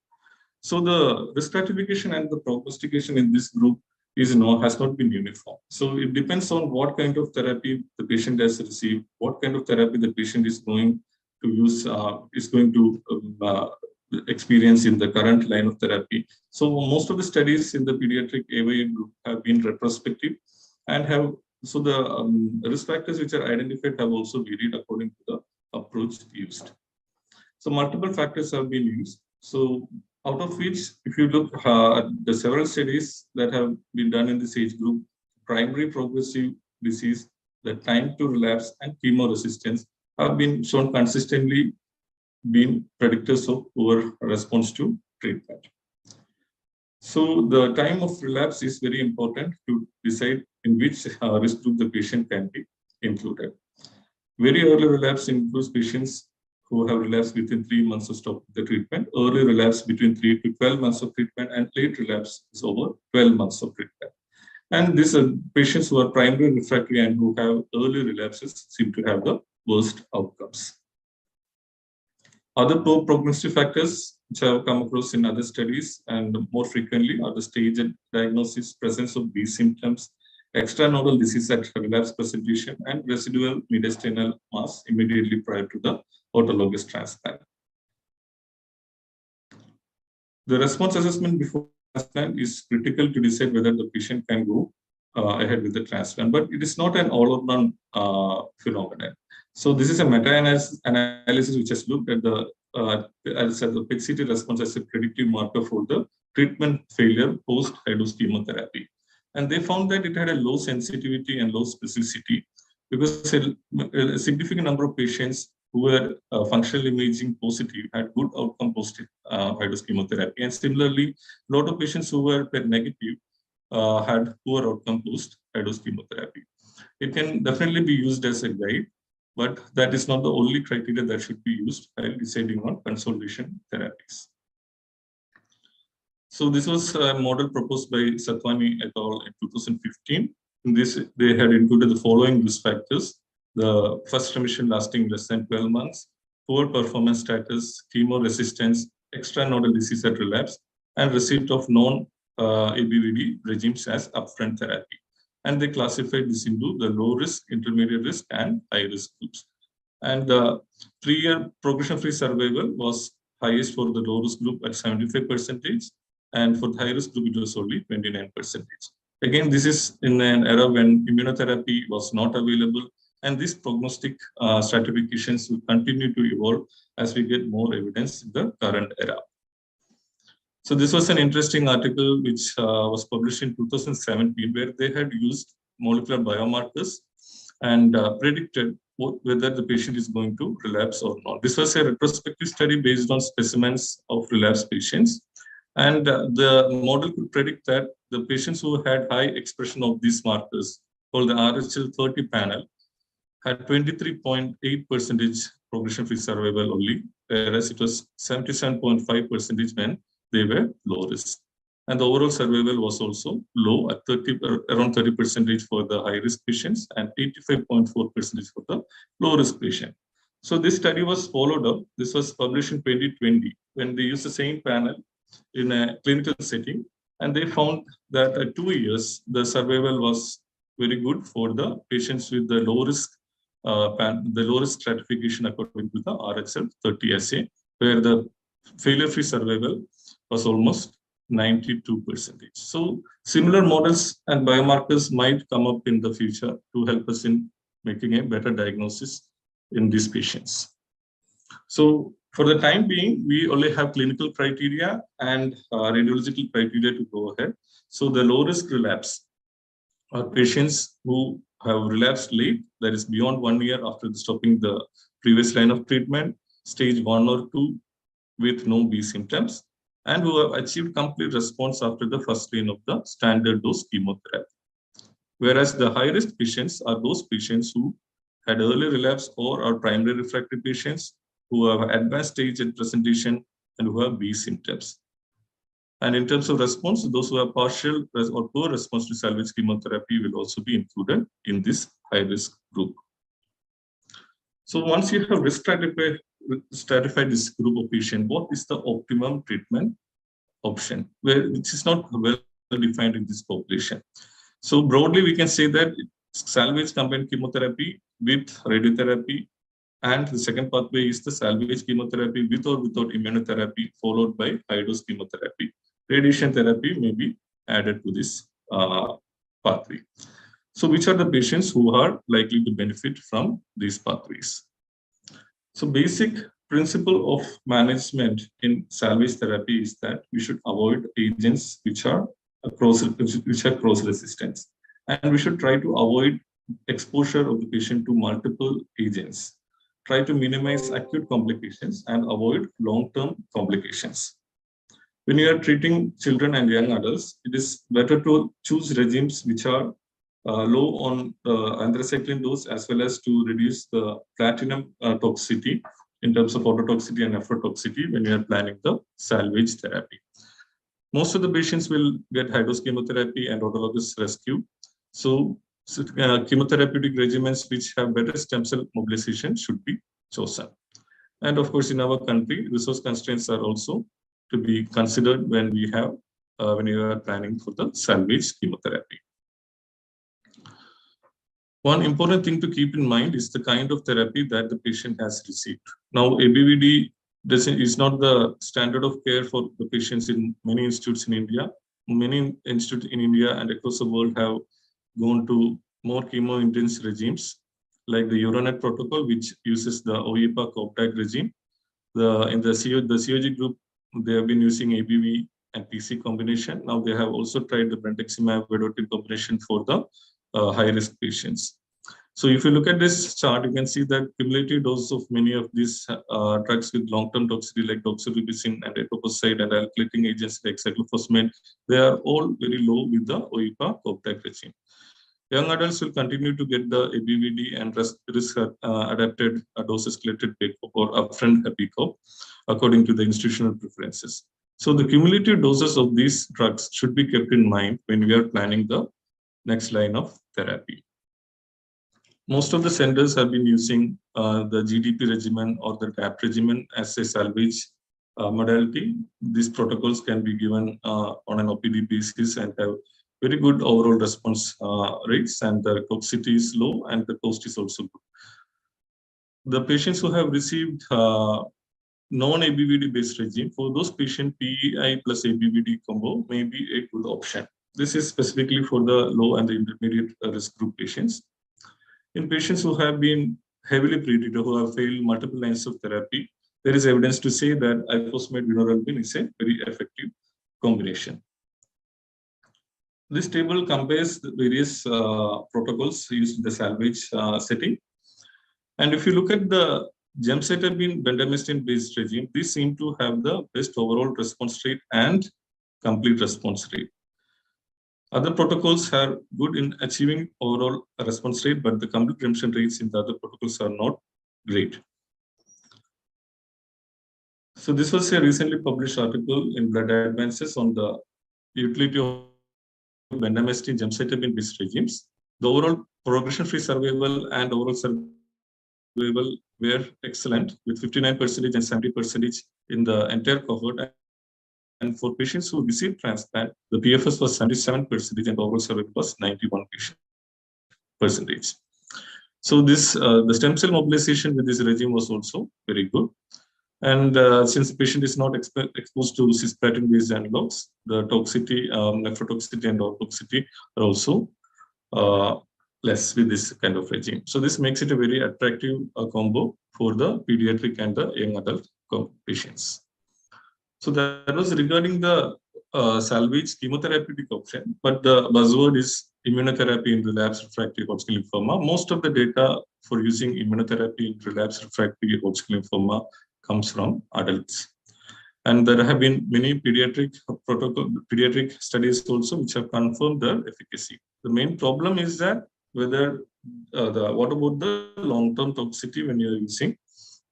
So the risk stratification and the prognostication in this group has not been uniform. So it depends on what kind of therapy the patient has received, what kind of therapy the patient is going to use, experience in the current line of therapy. So most of the studies in the pediatric AVA group have been retrospective and have, so the risk factors which are identified have also varied according to the approach used. So multiple factors have been used. So out of which, if you look at the several studies that have been done in this age group, primary progressive disease, the time to relapse, and chemo resistance have been shown consistently being predictors of poor response to treatment. So the time of relapse is very important to decide in which risk group the patient can be included. Very early relapse includes patients who have relapsed within 3 months of stop the treatment, early relapse between 3 to 12 months of treatment, and late relapse is over 12 months of treatment. And these are patients who are primary refractory and who have early relapses seem to have the worst outcomes. Other poor prognostic factors which I have come across in other studies and more frequently are the stage and diagnosis, presence of these symptoms, extranodal disease at relapse presentation, and residual mediastinal mass immediately prior to the autologous transplant. The response assessment before transplant is critical to decide whether the patient can go ahead with the transplant, but it is not an all or none phenomenon. So this is a meta-analysis which has looked at the as the PET-CT response as a predictive marker for the treatment failure post high-dose chemotherapy. And they found that it had a low sensitivity and low specificity because a significant number of patients who were functional imaging positive had good outcome post high-dose chemotherapy. And similarly, a lot of patients who were PET negative had poor outcome post high-dose chemotherapy. It can definitely be used as a guide, but that is not the only criteria that should be used while deciding on consolidation therapies. So this was a model proposed by Satwani et al. In 2015. In this, they had included the following risk factors: the first remission lasting less than 12 months, poor performance status, chemo resistance, extranodal disease at relapse, and receipt of non-ABVD regimes as upfront therapy. And they classified this into the low risk, intermediate risk, and high risk groups. And the 3-year progression-free survival was highest for the low risk group at 75%, and for the high risk group it was only 29%. Again, this is in an era when immunotherapy was not available, and these prognostic stratifications will continue to evolve as we get more evidence in the current era. So this was an interesting article which was published in 2017, where they had used molecular biomarkers and predicted whether the patient is going to relapse or not. This was a retrospective study based on specimens of relapsed patients. And the model could predict that the patients who had high expression of these markers, called the RHL30 panel, had 23.8% progression-free survival only, whereas it was 77.5% when they were low risk. And the overall survival was also low at around 30% for the high-risk patients and 85.4% for the low-risk patient. So this study was followed up. This was published in 2020 when they used the same panel in a clinical setting, and they found that at 2 years, the survival was very good for the patients with the low-risk stratification according to the RHL30 assay, where the failure-free survival was almost 92%. So similar models and biomarkers might come up in the future to help us in making a better diagnosis in these patients. So for the time being, we only have clinical criteria and radiological criteria to go ahead. So the low-risk relapse are patients who have relapsed late, that is beyond 1 year after stopping the previous line of treatment, stage 1 or 2 with no B symptoms, and who have achieved complete response after the first line of the standard dose chemotherapy. Whereas the high-risk patients are those patients who had early relapse or are primary refractory patients who have advanced stage at presentation and who have B symptoms. And in terms of response, those who have partial or poor response to salvage chemotherapy will also be included in this high-risk group. So once you have risk stratified this group of patients, what is the optimum treatment option, which is not well defined in this population? So broadly, we can say that salvage combined chemotherapy with radiotherapy, and the second pathway is the salvage chemotherapy with or without immunotherapy, followed by high-dose chemotherapy. Radiation therapy may be added to this pathway. So which are the patients who are likely to benefit from these pathways? So basic principle of management in salvage therapy is that we should avoid agents which are cross-resistant, and we should try to avoid exposure of the patient to multiple agents. Try to minimize acute complications and avoid long-term complications. When you are treating children and young adults, it is better to choose regimes which are low on the anthracycline dose, as well as to reduce the platinum toxicity in terms of ototoxicity and nephrotoxicity when you are planning the salvage therapy. Most of the patients will get high-dose chemotherapy and autologous rescue. So chemotherapeutic regimens which have better stem cell mobilization should be chosen. And of course, in our country, resource constraints are also to be considered when we have when you are planning for the salvage chemotherapy. One important thing to keep in mind is the kind of therapy that the patient has received. Now, ABVD is not the standard of care for the patients in many institutes in India. Many institutes in India and across the world have gone to more chemo-intense regimes, like the Euronet protocol, which uses the OEPA-COPTAC regime. In the COG group, they have been using ABV and PC combination. Now they have also tried the brentuximab vedotin combination for the high-risk patients. So if you look at this chart, you can see that cumulative doses of many of these drugs with long-term toxicity like doxorubicin and etoposide and alkylating agents like cyclophosphamide, they are all very low with the OEPA-COPTAC regime. Young adults will continue to get the ABVD and risk-adapted dose-escalated PACOP or upfront PACOP according to the institutional preferences. So the cumulative doses of these drugs should be kept in mind when we are planning the next line of therapy. Most of the centers have been using the GDP regimen or the DAP regimen as a salvage modality. These protocols can be given on an OPD basis and have very good overall response rates, and the toxicity is low and the cost is also good. The patients who have received non-ABVD based regime, for those patients, PEI plus ABVD combo may be a good option. This is specifically for the low and the intermediate risk group patients. In patients who have been heavily pretreated, who have failed multiple lines of therapy, there is evidence to say that ifosfamide vinorelbine is a very effective combination. This table compares the various protocols used in the salvage setting. And if you look at the gemcitabine bendamustine based regime, these seem to have the best overall response rate and complete response rate. Other protocols are good in achieving overall response rate, but the complete remission rates in the other protocols are not great. So this was a recently published article in Blood Advances on the utility of bendamustine gemcitabine based regimes. The overall progression-free survival and overall survival were excellent, with 59% and 70% in the entire cohort. And for patients who received transplant, the PFS was 77% and overall survival was 91%. So this the stem cell mobilization with this regime was also very good. And since the patient is not exposed to cisplatin-based analogs, the toxicity, nephrotoxicity and autotoxicity are also less with this kind of regime. So this makes it a very attractive combo for the pediatric and the young adult patients. So that was regarding the salvage chemotherapeutic option, but the buzzword is immunotherapy in relapsed refractory Hodgkin lymphoma. Most of the data for using immunotherapy in relapsed refractory Hodgkin lymphoma comes from adults. And there have been many pediatric studies also which have confirmed the efficacy. The main problem is that whether what about the long-term toxicity when you're using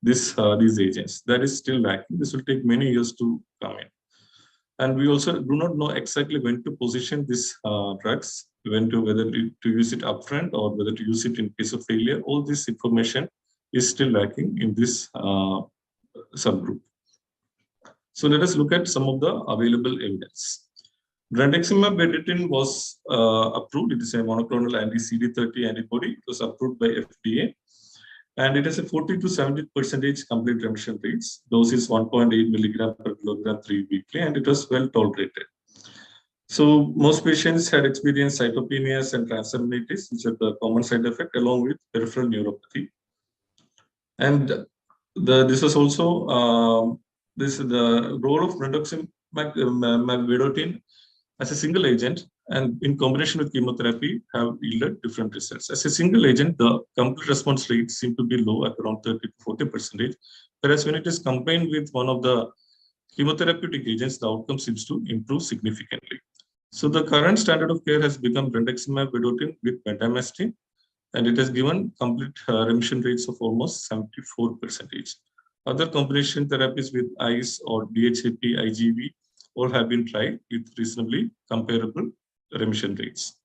these agents? That is still lacking. This will take many years to come in. And we also do not know exactly when to position these drugs, whether to use it upfront or whether to use it in case of failure. All this information is still lacking in this subgroup. So let us look at some of the available evidence. Brentuximab vedotin was approved. It is a monoclonal anti-CD30 antibody. It was approved by FDA. And it has a 40 to 70% complete remission rates. Dose is 1.8 milligram per kilogram 3 weekly, and it was well tolerated. So most patients had experienced cytopenias and transaminitis, which are the common side effect, along with peripheral neuropathy. And this was also the role of brentuximab vedotin as a single agent and in combination with chemotherapy have yielded different results. As a single agent, the complete response rates seem to be low at around 30 to 40%, whereas when it is combined with one of the chemotherapeutic agents, the outcome seems to improve significantly. So the current standard of care has become brentuximab vedotin with bendamustine, and it has given complete remission rates of almost 74%. Other combination therapies with ICE or DHAP, IGV, all have been tried with reasonably comparable remission rates.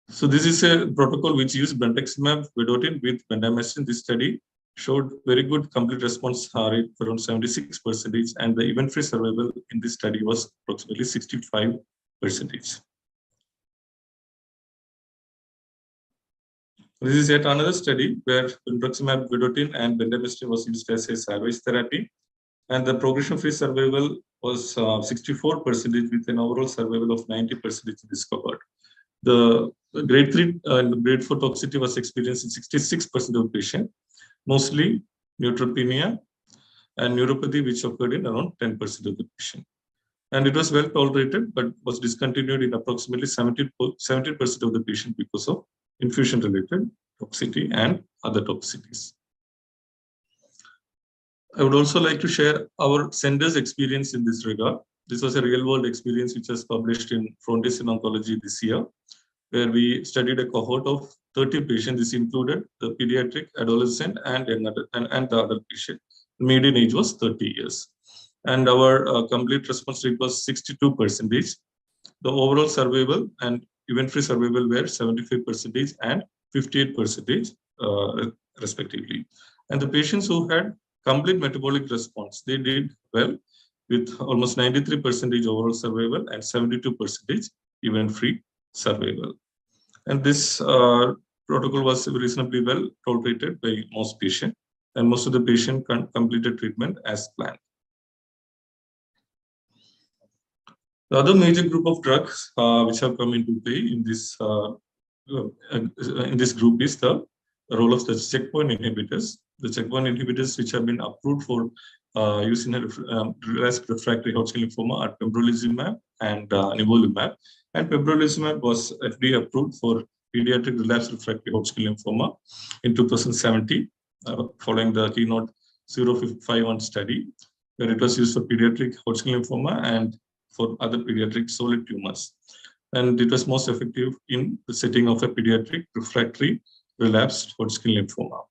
So this is a protocol which used brentuximab vedotin with bendamustine. This study showed very good complete response rate around 76%, and the event-free survival in this study was approximately 65%. This is yet another study where brentuximab vedotin and bendamustine was used as a salvage therapy, and the progression-free survival was 64% with an overall survival of 90% in this cohort. The grade 3 and grade 4 toxicity was experienced in 66% of patients, mostly neutropenia and neuropathy, which occurred in around 10% of the patient. And it was well tolerated, but was discontinued in approximately 17% of the patient because of infusion-related toxicity and other toxicities. I would also like to share our center's experience in this regard. This was a real-world experience which was published in Frontiers in Oncology this year, where we studied a cohort of 30 patients. This included the pediatric, adolescent, and the adult patient. The median age was 30 years. And our complete response rate was 62%. The overall survival and event-free survival were 75% and 58% respectively. And the patients who had complete metabolic response, they did well with almost 93% overall survival and 72% event-free survival. And this protocol was reasonably well tolerated by most patients, and most of the patients completed treatment as planned. The other major group of drugs which have come into play in this group is the role of the checkpoint inhibitors. The checkpoint inhibitors which have been approved for use in relapsed refractory Hodgkin lymphoma are pembrolizumab and nivolumab. And pembrolizumab was FDA approved for pediatric relapsed refractory Hodgkin lymphoma in 2017, following the Keynote 051 study, where it was used for pediatric Hodgkin lymphoma and for other pediatric solid tumors. And it was most effective in the setting of a pediatric refractory relapsed Hodgkin lymphoma.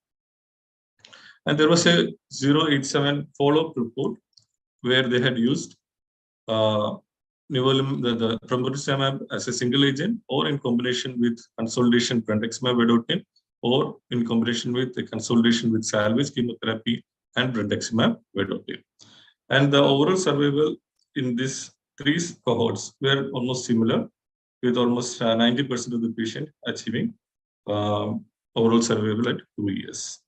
And there was a 087 follow-up report where they had used the pembrolizumab as a single agent, or in combination with consolidation brentuximab vedotin, or in combination with the consolidation with salvage chemotherapy and brentuximab vedotin. And the overall survival in these three cohorts were almost similar, with almost 90% of the patient achieving overall survival at 2 years.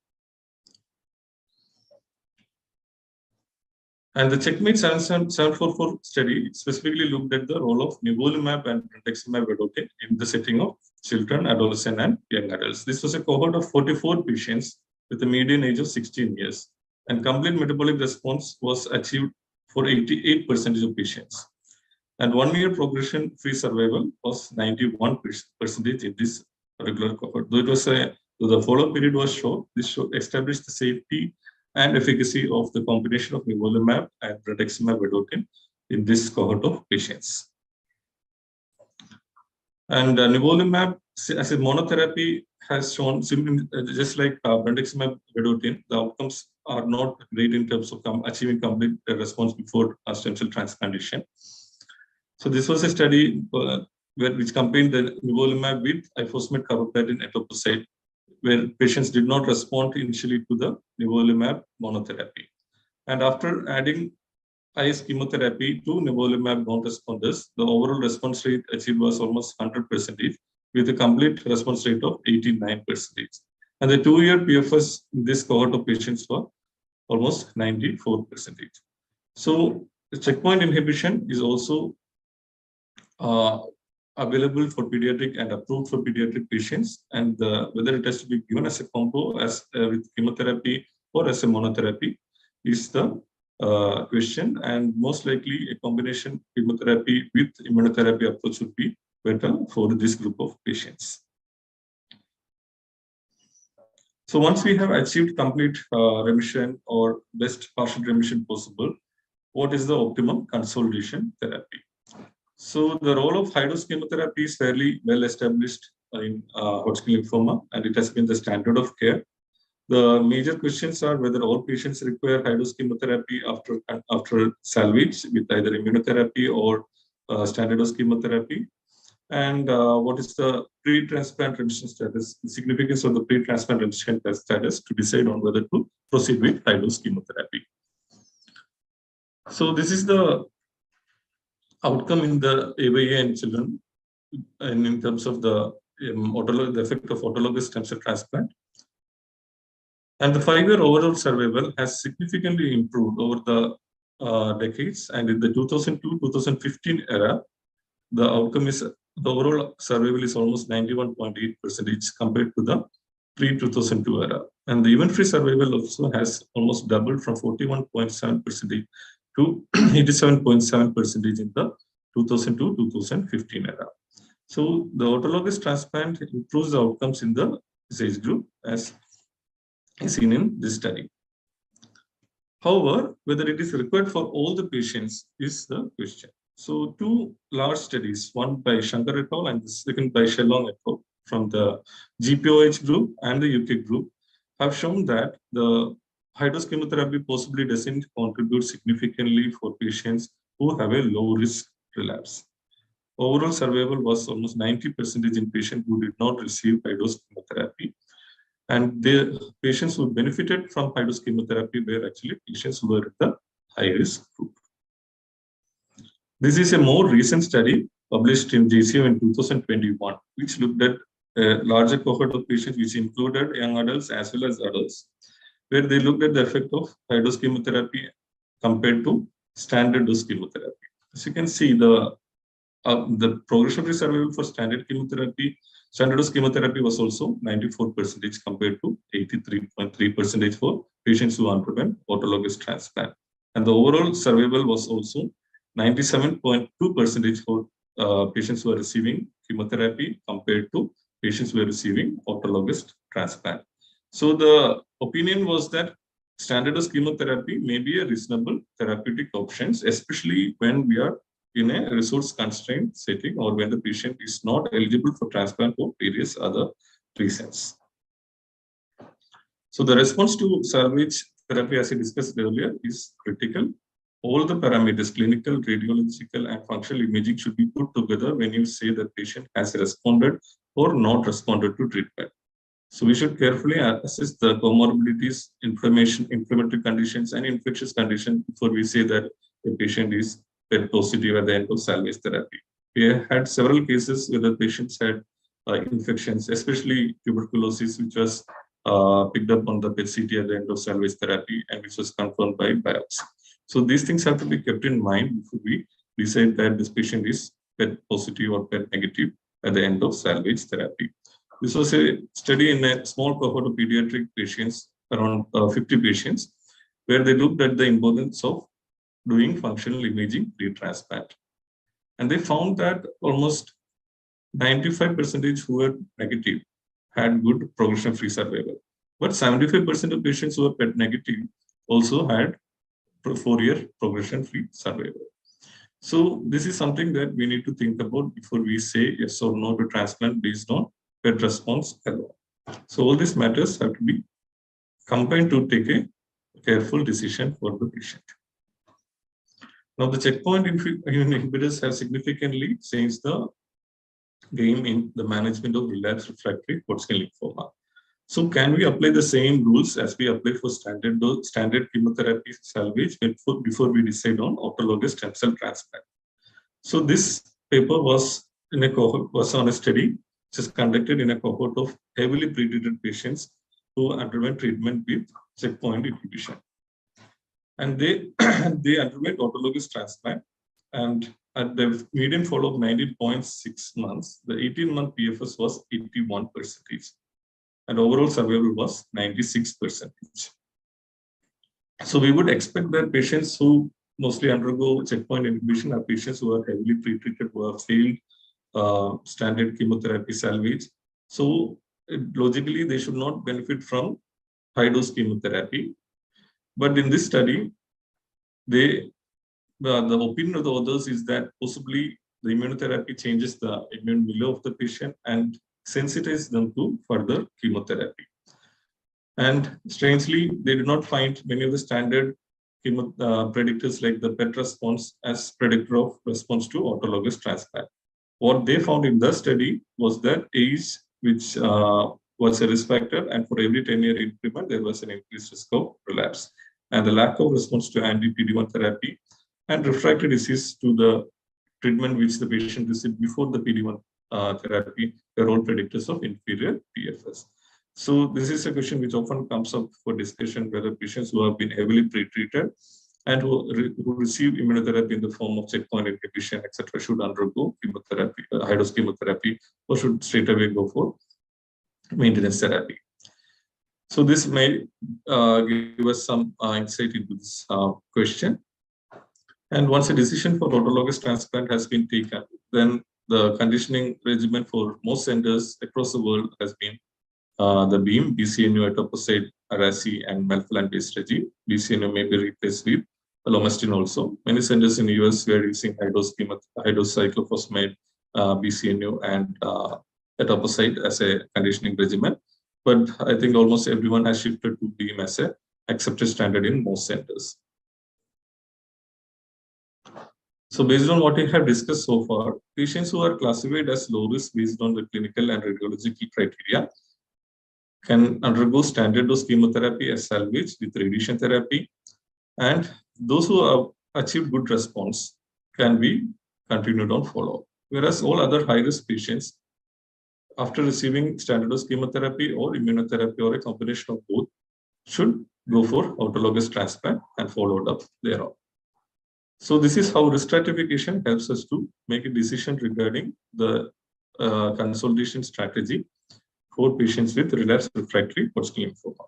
And the Checkmate 744 study specifically looked at the role of nivolumab and brentuximab vedotin in the setting of children, adolescents, and young adults. This was a cohort of 44 patients with a median age of 16 years. And complete metabolic response was achieved for 88% of patients. And 1 year progression-free survival was 91% in this particular cohort. Though the follow-up period was short, this established the safety and efficacy of the combination of nivolumab and brentuximab vedotin in this cohort of patients. And nivolumab as a monotherapy has shown, just like brentuximab vedotin, the outcomes are not great in terms of achieving complete response before stem cell transplantation. So this was a study which combined the nivolumab with ifosfamide carboplatin etoposide, where patients did not respond initially to the nivolumab monotherapy. And after adding IS chemotherapy to nivolumab non-responders, the overall response rate achieved was almost 100%, with a complete response rate of 89%. And the 2-year PFS in this cohort of patients were almost 94%. So the checkpoint inhibition is also available for pediatric and approved for pediatric patients, and whether it has to be given as a combo with chemotherapy or as a monotherapy is the question, and most likely a combination chemotherapy with immunotherapy approach would be better for this group of patients. So once we have achieved complete remission or best partial remission possible, what is the optimum consolidation therapy? So the role of high-dose chemotherapy is fairly well established in Hodgkin lymphoma, and it has been the standard of care. The major questions are whether all patients require high-dose chemotherapy after salvage with either immunotherapy or standard dose chemotherapy, and what is the pre-transplant remission status, the significance of the pre-transplant remission status to decide on whether to proceed with high-dose chemotherapy. So this is the outcome in the AYA in children, and in terms of the effect of autologous stem cell transplant. And the 5-year overall survival has significantly improved over the decades. And in the 2002-2015 era, the outcome is the overall survival is almost 91.8% compared to the pre-2002 era. And the event-free survival also has almost doubled from 41.7% to 87.7% in the 2002-2015 era. So the autologous transplant improves the outcomes in the age group as is seen in this study. However, whether it is required for all the patients is the question. So two large studies, one by Shankar et al. And the second by Shellong et al. From the GPOH group and the UK group have shown that the high-dose chemotherapy possibly doesn't contribute significantly for patients who have a low-risk relapse. Overall survival was almost 90% in patients who did not receive high-dose chemotherapy. And the patients who benefited from high-dose chemotherapy were actually patients who were in the high-risk group. This is a more recent study published in JCO in 2021, which looked at a larger cohort of patients, which included young adults as well as adults, where they looked at the effect of high-dose chemotherapy compared to standard dose chemotherapy. As you can see, the progression-free survival for standard dose chemotherapy was also 94% compared to 83.3% for patients who underwent autologous transplant. And the overall survival was also 97.2% for patients who are receiving chemotherapy compared to patients who are receiving autologous transplant. So the opinion was that standard dose chemotherapy may be a reasonable therapeutic option, especially when we are in a resource-constrained setting or when the patient is not eligible for transplant for various other reasons. So the response to salvage therapy, as I discussed earlier, is critical. All the parameters, clinical, radiological, and functional imaging should be put together when you say the patient has responded or not responded to treatment. So we should carefully assess the comorbidities, inflammatory conditions, and infectious conditions before we say that a patient is PET positive at the end of salvage therapy. We have had several cases where the patients had infections, especially tuberculosis, which was picked up on the PET-CT at the end of salvage therapy and which was confirmed by biopsy. So these things have to be kept in mind before we decide that this patient is PET positive or PET negative at the end of salvage therapy. This was a study in a small cohort of pediatric patients, around 50 patients, where they looked at the importance of doing functional imaging pre-transplant. And they found that almost 95% who were negative had good progression-free survival. But 75% of patients who were PET negative also had 4-year progression-free survival. So this is something that we need to think about before we say yes or no to transplant based on PET response alone. So all these matters have to be combined to take a careful decision for the patient. Now, the checkpoint inhibitors have significantly changed the game in the management of relapsed refractory Hodgkin lymphoma. So, can we apply the same rules as we apply for standard chemotherapy salvage before we decide on autologous stem cell transplant? So, this paper was on a study which is conducted in a cohort of heavily pretreated patients who underwent treatment with checkpoint inhibition. And they underwent autologous transplant, and at the median follow-up 19.6 months, the 18-month PFS was 81%, and overall survival was 96%. So we would expect that patients who mostly undergo checkpoint inhibition are patients who are heavily pretreated, who have failed standard chemotherapy salvage. So logically they should not benefit from high-dose chemotherapy. But in this study, the opinion of the authors is that possibly the immunotherapy changes the immune milieu of the patient and sensitizes them to further chemotherapy. And strangely, they did not find many of the standard predictors like the PET response as predictor of response to autologous transplant. What they found in the study was that age, which was a risk factor, and for every 10-year increment, there was an increased risk of relapse. And the lack of response to anti-PD-1 therapy and refractory disease to the treatment which the patient received before the PD-1 therapy were all predictors of inferior PFS. So this is a question which often comes up for discussion, whether patients who have been heavily pre-treated and who receive immunotherapy in the form of checkpoint inhibition, etc., should undergo chemotherapy, high-dose chemotherapy, or should straight away go for maintenance therapy. So this may give us some insight into this question. And once a decision for autologous transplant has been taken, then the conditioning regimen for most centers across the world has been the BEAM, BCNU, etoposide, Arasi, and melphalan-based regime. BCNU may be replaced with lomustine also. Many centers in the US were using high-dose cyclophosphamide, BCNU, and etoposide as a conditioning regimen. But I think almost everyone has shifted to BEAM as a accepted standard in most centers. So based on what we have discussed so far, patients who are classified as low risk based on the clinical and radiological criteria can undergo standard dose chemotherapy as salvage with radiation therapy. And those who have achieved good response can be continued on follow-up. Whereas all other high-risk patients, after receiving standard dose chemotherapy or immunotherapy or a combination of both, should go for autologous transplant and followed up thereon. So this is how risk stratification helps us to make a decision regarding the consolidation strategy for patients with relapsed refractory Hodgkin lymphoma.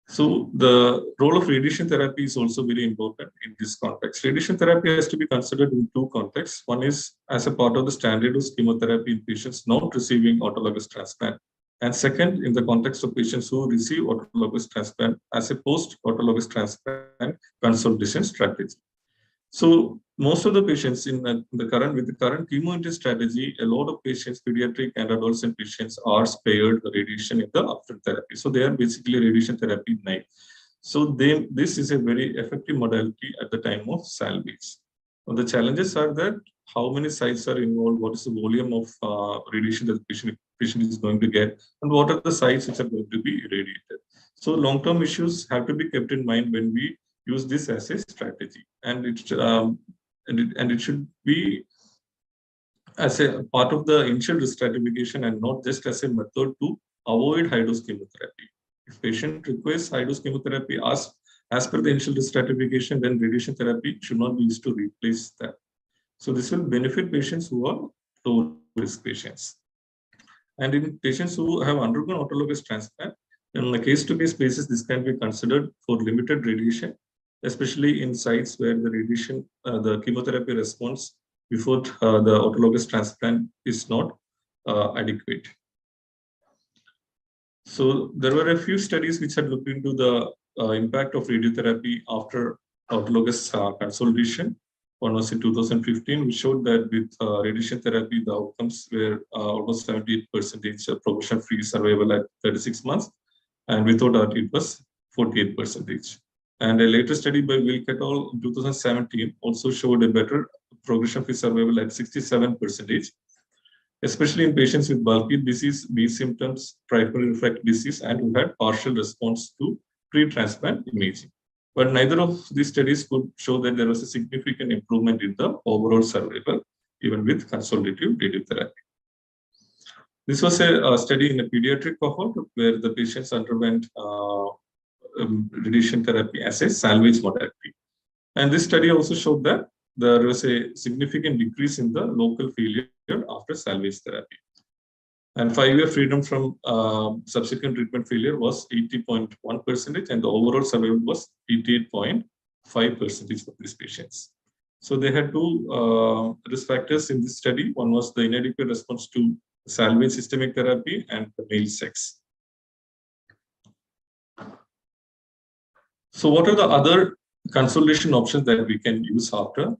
So the role of radiation therapy is also very important in this context. Radiation therapy has to be considered in two contexts. One is as a part of the standard dose chemotherapy in patients not receiving autologous transplant. And second, in the context of patients who receive autologous transplant as a post-autologous transplant consolidation strategy. So most of the patients with the current chemo-intensive strategy, a lot of patients, pediatric and adolescent patients, are spared radiation in the upfront therapy. So they are basically radiation therapy naive. So this is a very effective modality at the time of salvage. Now the challenges are that how many sites are involved, what is the volume of radiation that the patient is going to get, and what are the sites which are going to be irradiated. So long-term issues have to be kept in mind when we use this as a strategy, and it should be as a part of the initial risk stratification and not just as a method to avoid high-dose chemotherapy. If patient requires high-dose chemotherapy as per the initial risk stratification, then radiation therapy should not be used to replace that. So this will benefit patients who are low-risk patients. And in patients who have undergone autologous transplant, on a case-to-case basis, this can be considered for limited radiation, especially in sites where the radiation, the chemotherapy response before the autologous transplant is not adequate. So there were a few studies which had looked into the impact of radiotherapy after autologous consolidation. One was in 2015, which showed that with radiation therapy, the outcomes were almost 78% progression-free survival at 36 months, and without that, it was 48%. And a later study by Wilk et al. In 2017 also showed a better progression-free survival at 67%, especially in patients with bulky disease, B symptoms, primary refractory disease, and who had partial response to pre-transplant imaging. But neither of these studies could show that there was a significant improvement in the overall survival, even with consolidative radiotherapy. This was a study in a pediatric cohort where the patients underwent radiation therapy as a salvage modality. And this study also showed that there was a significant decrease in the local failure after salvage therapy. And 5-year freedom from subsequent treatment failure was 80.1%, and the overall survival was 88.5% for these patients. So they had two risk factors in this study. One was the inadequate response to salvage systemic therapy, and the male sex. So what are the other consolidation options that we can use after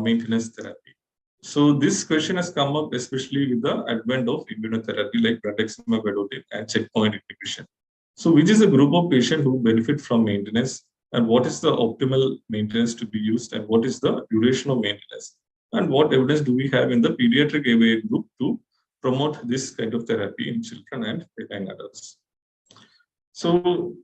maintenance therapy? So this question has come up especially with the advent of immunotherapy like brentuximab vedotin and checkpoint inhibition. So which is a group of patients who benefit from maintenance, and what is the optimal maintenance to be used, and what is the duration of maintenance, and what evidence do we have in the pediatric AVA group to promote this kind of therapy in children and young adults? So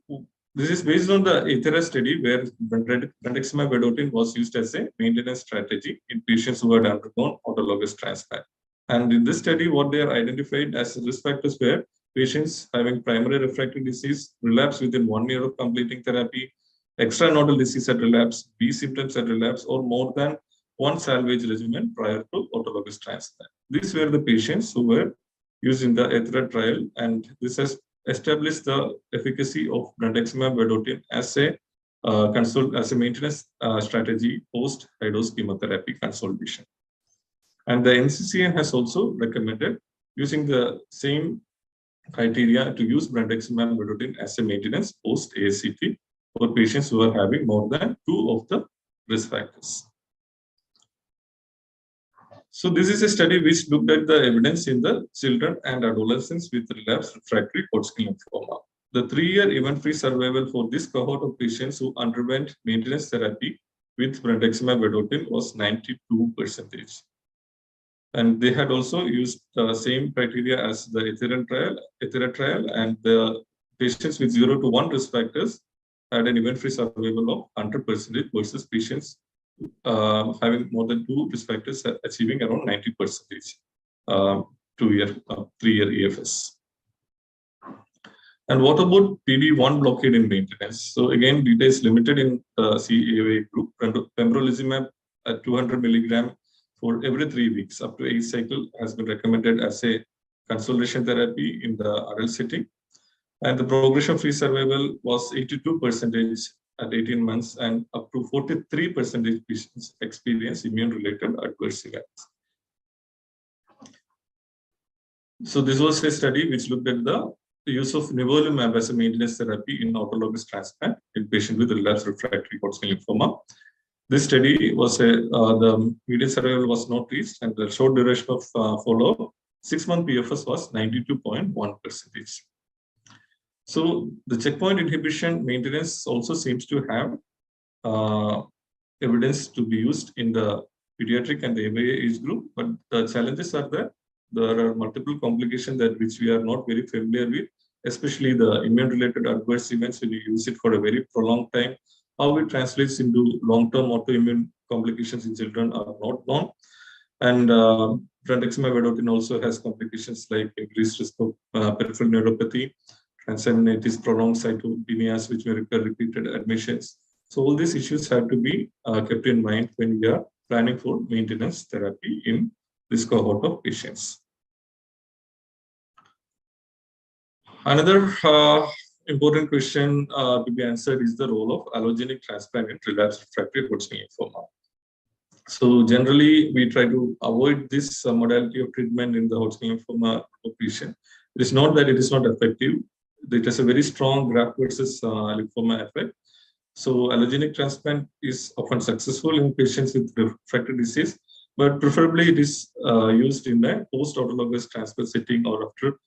this is based on the ETHERA study where brentuximab vedotin was used as a maintenance strategy in patients who had undergone autologous transplant. And in this study, what they are identified as risk factors were patients having primary refractory disease, relapse within 1 year of completing therapy, extranodal disease at relapse, B symptoms at relapse, or more than one salvage regimen prior to autologous transplant. These were the patients who were used in the ETHERA trial, and this has established the efficacy of brentuximab vedotin as a maintenance strategy post high dose chemotherapy consolidation. And the NCCN has also recommended using the same criteria to use brentuximab vedotin as a maintenance post ASCT for patients who are having more than 2 of the risk factors. So this is a study which looked at the evidence in the children and adolescents with relapsed refractory Hodgkin lymphoma. The 3-year event-free survival for this cohort of patients who underwent maintenance therapy with brentuximab vedotin was 92%. And they had also used the same criteria as the ETHERA trial, and the patients with 0 to 1 risk factors had an event-free survival of 100% versus patients having more than 2 risk factors achieving around 90%, 3-year EFS. And what about PD-1 blockade in maintenance? So again, data is limited in the CAA group. Pembrolizumab at 200 milligram for every 3 weeks up to 8 cycles has been recommended as a consolidation therapy in the adult setting. And the progression-free survival was 82% at 18 months, and up to 43% patients experience immune-related adverse events. So this was a study which looked at the use of nivolumab as a maintenance therapy in autologous transplant in patients with relapsed refractory Hodgkin lymphoma. This study was the median survival was not reached, and the short duration of follow-up, 6-month PFS was 92.1%. So the checkpoint inhibition maintenance also seems to have evidence to be used in the pediatric and the MAA age group, but the challenges are that there are multiple complications that which we are not very familiar with, especially the immune-related adverse events when you use it for a very prolonged time. How it translates into long-term autoimmune complications in children are not known. And brentuximab vedotin also has complications like increased risk of peripheral neuropathy, transaminitis, prolonged cytopenias, which may require repeated admissions. So all these issues have to be kept in mind when we are planning for maintenance therapy in this cohort of patients. Another important question to be answered is the role of allogenic transplant in relapsed refractory Hodgkin lymphoma. So generally, we try to avoid this modality of treatment in the Hodgkin lymphoma patient. It is not that it is not effective. It has a very strong graft versus lymphoma effect. So allogenic transplant is often successful in patients with refractory disease, but preferably it is used in a post-autologous transplant setting or after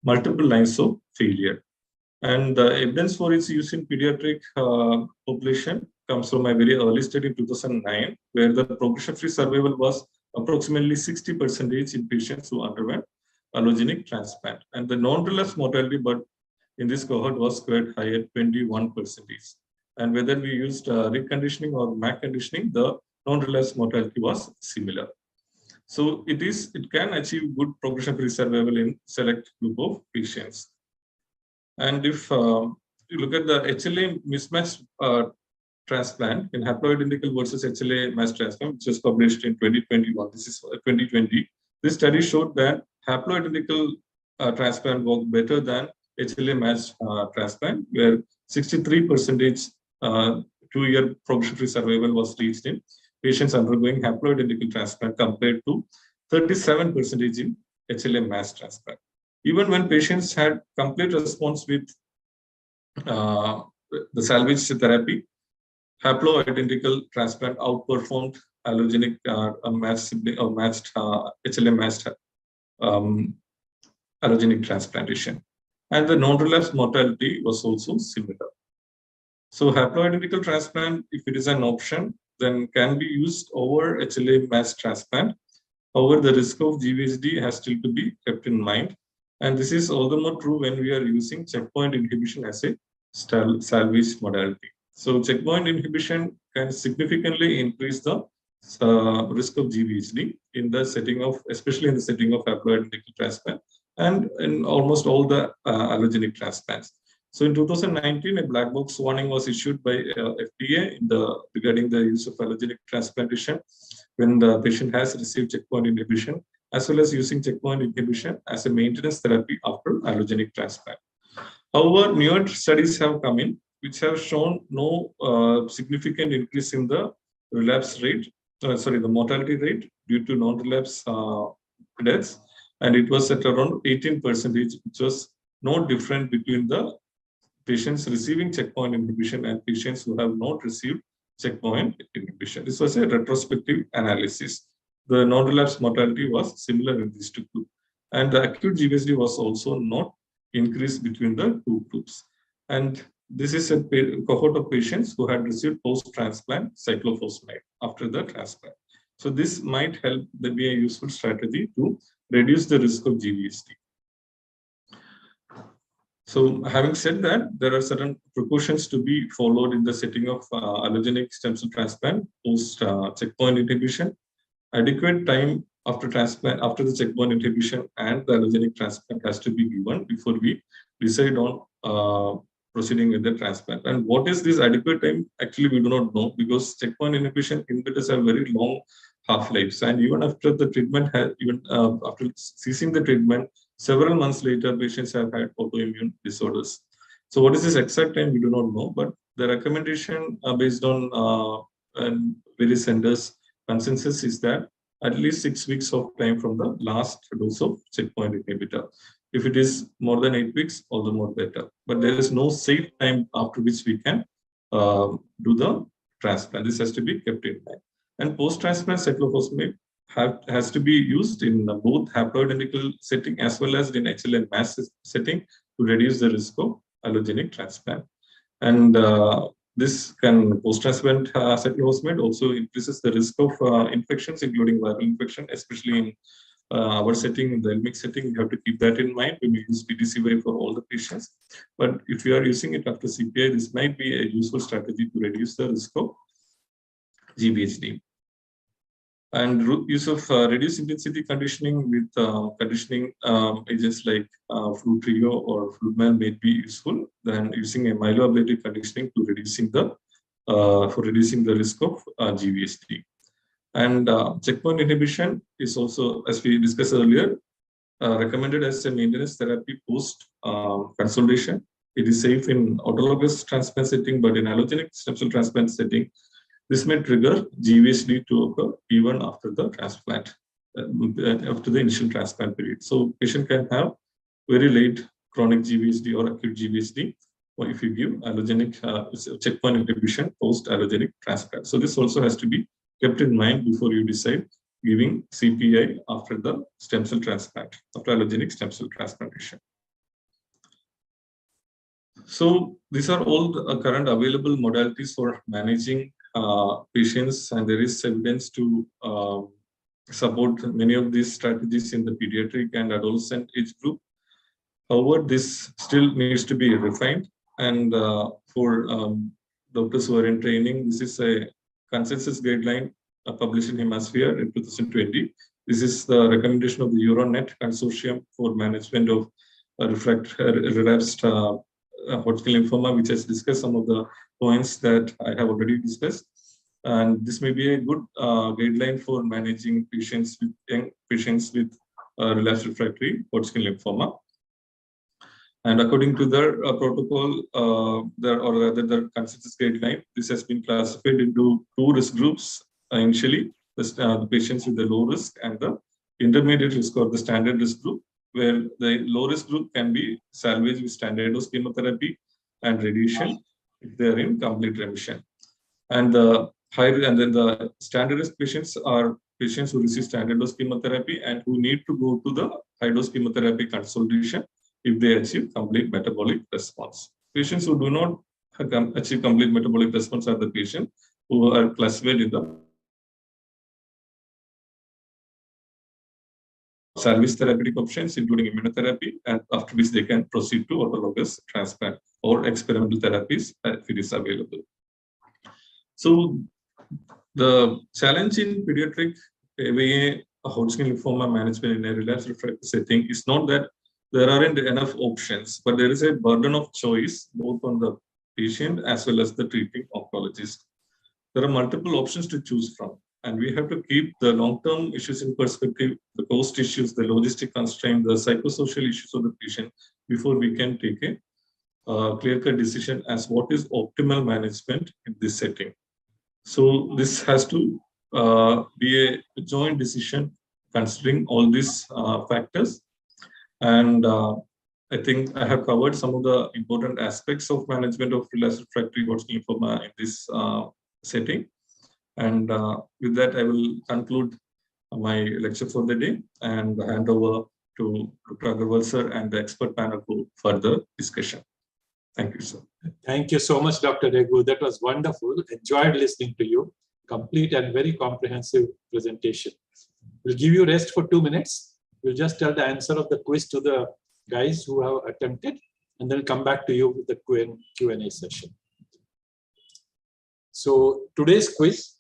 multiple lines of failure. And the evidence for its use in pediatric population comes from a very early study in 2009, where the progression-free survival was approximately 60% in patients who underwent allogenic transplant. And the non-relapse mortality, but in this cohort was quite high at 21%. And whether we used reconditioning or MAC conditioning, the non-relapse mortality was similar. So it can achieve good progression-free survival in select group of patients. And if you look at the HLA mismatch transplant in haploid identical versus HLA match transplant, which was published in 2021, this is 2020, this study showed that haploid identical transplant worked better than HLA match transplant, where 63% 2-year progression-free survival was reached in patients undergoing haploid identical transplant compared to 37% in HLA mass transplant. Even when patients had complete response with the salvage therapy, haploidentical transplant outperformed allogenic matched HLA matched allogenic transplantation. And the non-relapse mortality was also similar. So haploidentical transplant, if it is an option, then can be used over HLA mass transplant. However, the risk of GVHD has still to be kept in mind. And this is all the more true when we are using checkpoint inhibition as a salvage modality. So checkpoint inhibition can significantly increase the risk of GVHD in the setting of, especially in the setting of haploidentical transplant and in almost all the allogenic transplants. So in 2019, a black box warning was issued by FDA regarding the use of allogenic transplantation when the patient has received checkpoint inhibition, as well as using checkpoint inhibition as a maintenance therapy after allogenic transplant. However, newer studies have come in which have shown no significant increase in the relapse rate, the mortality rate due to non-relapse deaths, and it was at around 18%, which was no different between the patients receiving checkpoint inhibition and patients who have not received checkpoint inhibition. This was a retrospective analysis. The non-relapse mortality was similar in these two groups. And the acute GVHD was also not increased between the two groups. And this is a cohort of patients who had received post-transplant cyclophosphamide after the transplant. So this might help be a useful strategy to reduce the risk of GVHD. So having said that, there are certain precautions to be followed in the setting of allogenic stem cell transplant post checkpoint inhibition. Adequate time after transplant, after the checkpoint inhibition and the allogenic transplant has to be given before we decide on proceeding with the transplant. And what is this adequate time? Actually, we do not know, because checkpoint inhibition inhibitors have very long half-lives, and even after the treatment after ceasing the treatment, several months later, patients have had autoimmune disorders. So what is this exact time? We do not know, but the recommendation based on various centers' consensus is that at least 6 weeks of time from the last dose of checkpoint inhibitor. If it is more than 8 weeks, all the more better. But there is no safe time after which we can do the transplant. This has to be kept in mind. And post-transplant cyclophosphamide has to be used in both haploidentical setting as well as in HLA mass setting to reduce the risk of allogenic transplant. And this can post-transplant cyclophosphamide also increases the risk of infections, including viral infection, especially in our setting, in the LMIC setting. We have to keep that in mind when we use PTCY for all the patients. But if you are using it after CPI, this might be a useful strategy to reduce the risk of GVHD. And use of reduced intensity conditioning with conditioning agents like Flu-Trio or Flumel may be useful than using a myeloablative conditioning to reducing the risk of GVHD. And checkpoint inhibition is also, as we discussed earlier, recommended as a maintenance therapy post consolidation. It is safe in autologous transplant setting, but in allogenic stem cell transplant setting, this may trigger GVHD to occur even after the transplant, after the initial transplant period. So patient can have very late chronic GVHD or acute GVHD, or if you give allogenic checkpoint inhibition post allogenic transplant. So this also has to be kept in mind before you decide giving CPI after the stem cell transplant, after allogenic stem cell transplantation. So these are all the current available modalities for managing patients, and there is evidence to support many of these strategies in the pediatric and adolescent age group. However, this still needs to be refined, and for doctors who are in training, this is a consensus guideline published in Hemisphere in 2020. This is the recommendation of the EuroNet Consortium for Management of Relapsed Hodgkin lymphoma, which has discussed some of the points that I have already discussed. And this may be a good guideline for managing patients with young patients with relapsed refractory Hodgkin lymphoma. And according to their protocol, the consensus guideline, this has been classified into 2 risk groups initially, the patients with the low risk and the intermediate risk or the standard risk group, where the low risk group can be salvaged with standard dose chemotherapy and radiation if they are in complete remission. And the standard risk patients are patients who receive standard dose chemotherapy and who need to go to the high dose chemotherapy consultation if they achieve complete metabolic response. Patients who do not achieve complete metabolic response are the patients who are classified in the salvage therapeutic options, including immunotherapy, and after which they can proceed to autologous transplant or experimental therapies if it is available. So the challenge in pediatric Hodgkin lymphoma management in a relapsed refractory setting is not that there aren't enough options, but there is a burden of choice both on the patient as well as the treating oncologist. There are multiple options to choose from, and we have to keep the long-term issues in perspective, the cost issues, the logistic constraint, the psychosocial issues of the patient before we can take a clear-cut decision as what is optimal management in this setting. So this has to be a joint decision considering all these factors. And I think I have covered some of the important aspects of management of relapsed refractory Hodgkin lymphoma in this setting. And with that, I will conclude my lecture for the day and hand over to Dr. Agarwal sir and the expert panel for further discussion. Thank you, sir. Thank you so much, Dr. Regu. That was wonderful. Enjoyed listening to you. Complete and very comprehensive presentation. We'll give you rest for 2 minutes. We'll just tell the answer of the quiz to the guys who have attempted, and then come back to you with the Q&A session. So today's quiz,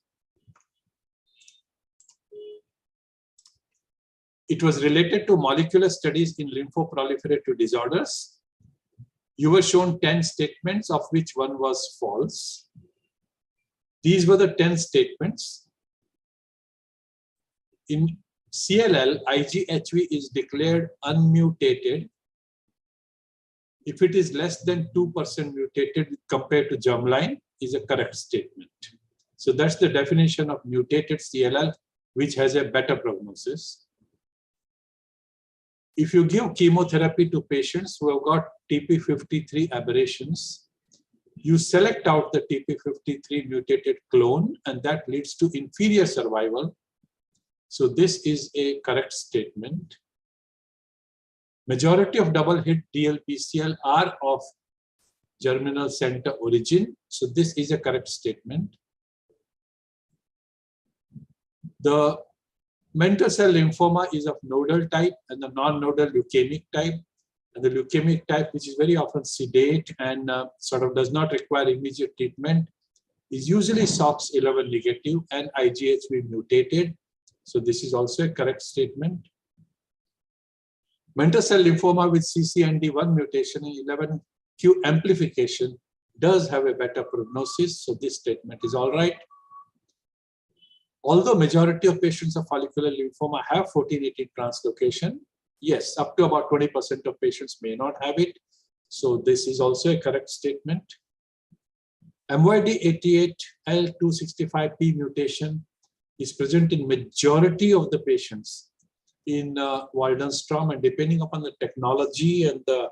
it was related to molecular studies in lymphoproliferative disorders. You were shown 10 statements, of which one was false. These were the 10 statements. In CLL, IGHV is declared unmutated if it is less than 2% mutated compared to germline, is a correct statement. So that's the definition of mutated CLL, which has a better prognosis. If you give chemotherapy to patients who have got TP53 aberrations, you select out the TP53 mutated clone, and that leads to inferior survival. So this is a correct statement. Majority of double-hit DLBCL are of germinal center origin. So this is a correct statement. The mantle cell lymphoma is of nodal type and the non-nodal leukemic type. And the leukemic type, which is very often sedate and sort of does not require immediate treatment, is usually SOX11 negative and IGHV mutated. So this is also a correct statement. Mantle cell lymphoma with CCND1 mutation and 11q amplification does have a better prognosis. So this statement is all right. Although majority of patients of follicular lymphoma have 14/18 translocation, yes, up to about 20% of patients may not have it. So this is also a correct statement. MYD88L265P mutation is present in majority of the patients in Waldenstrom, and depending upon the technology and the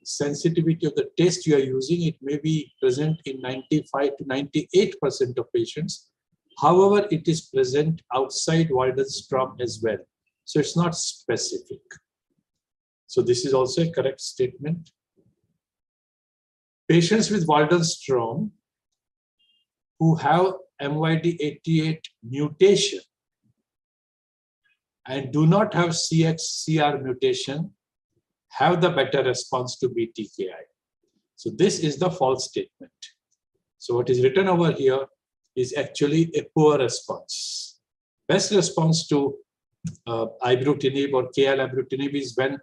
sensitivity of the test you are using, it may be present in 95 to 98% of patients. However, it is present outside Waldenstrom as well. So it's not specific. So this is also a correct statement. Patients with Waldenstrom who have MYD88 mutation and do not have CXCR mutation have the better response to BTKI. So this is the false statement. So what is written over here is actually a poor response. Best response to ibrutinib or KL-ibrutinib is when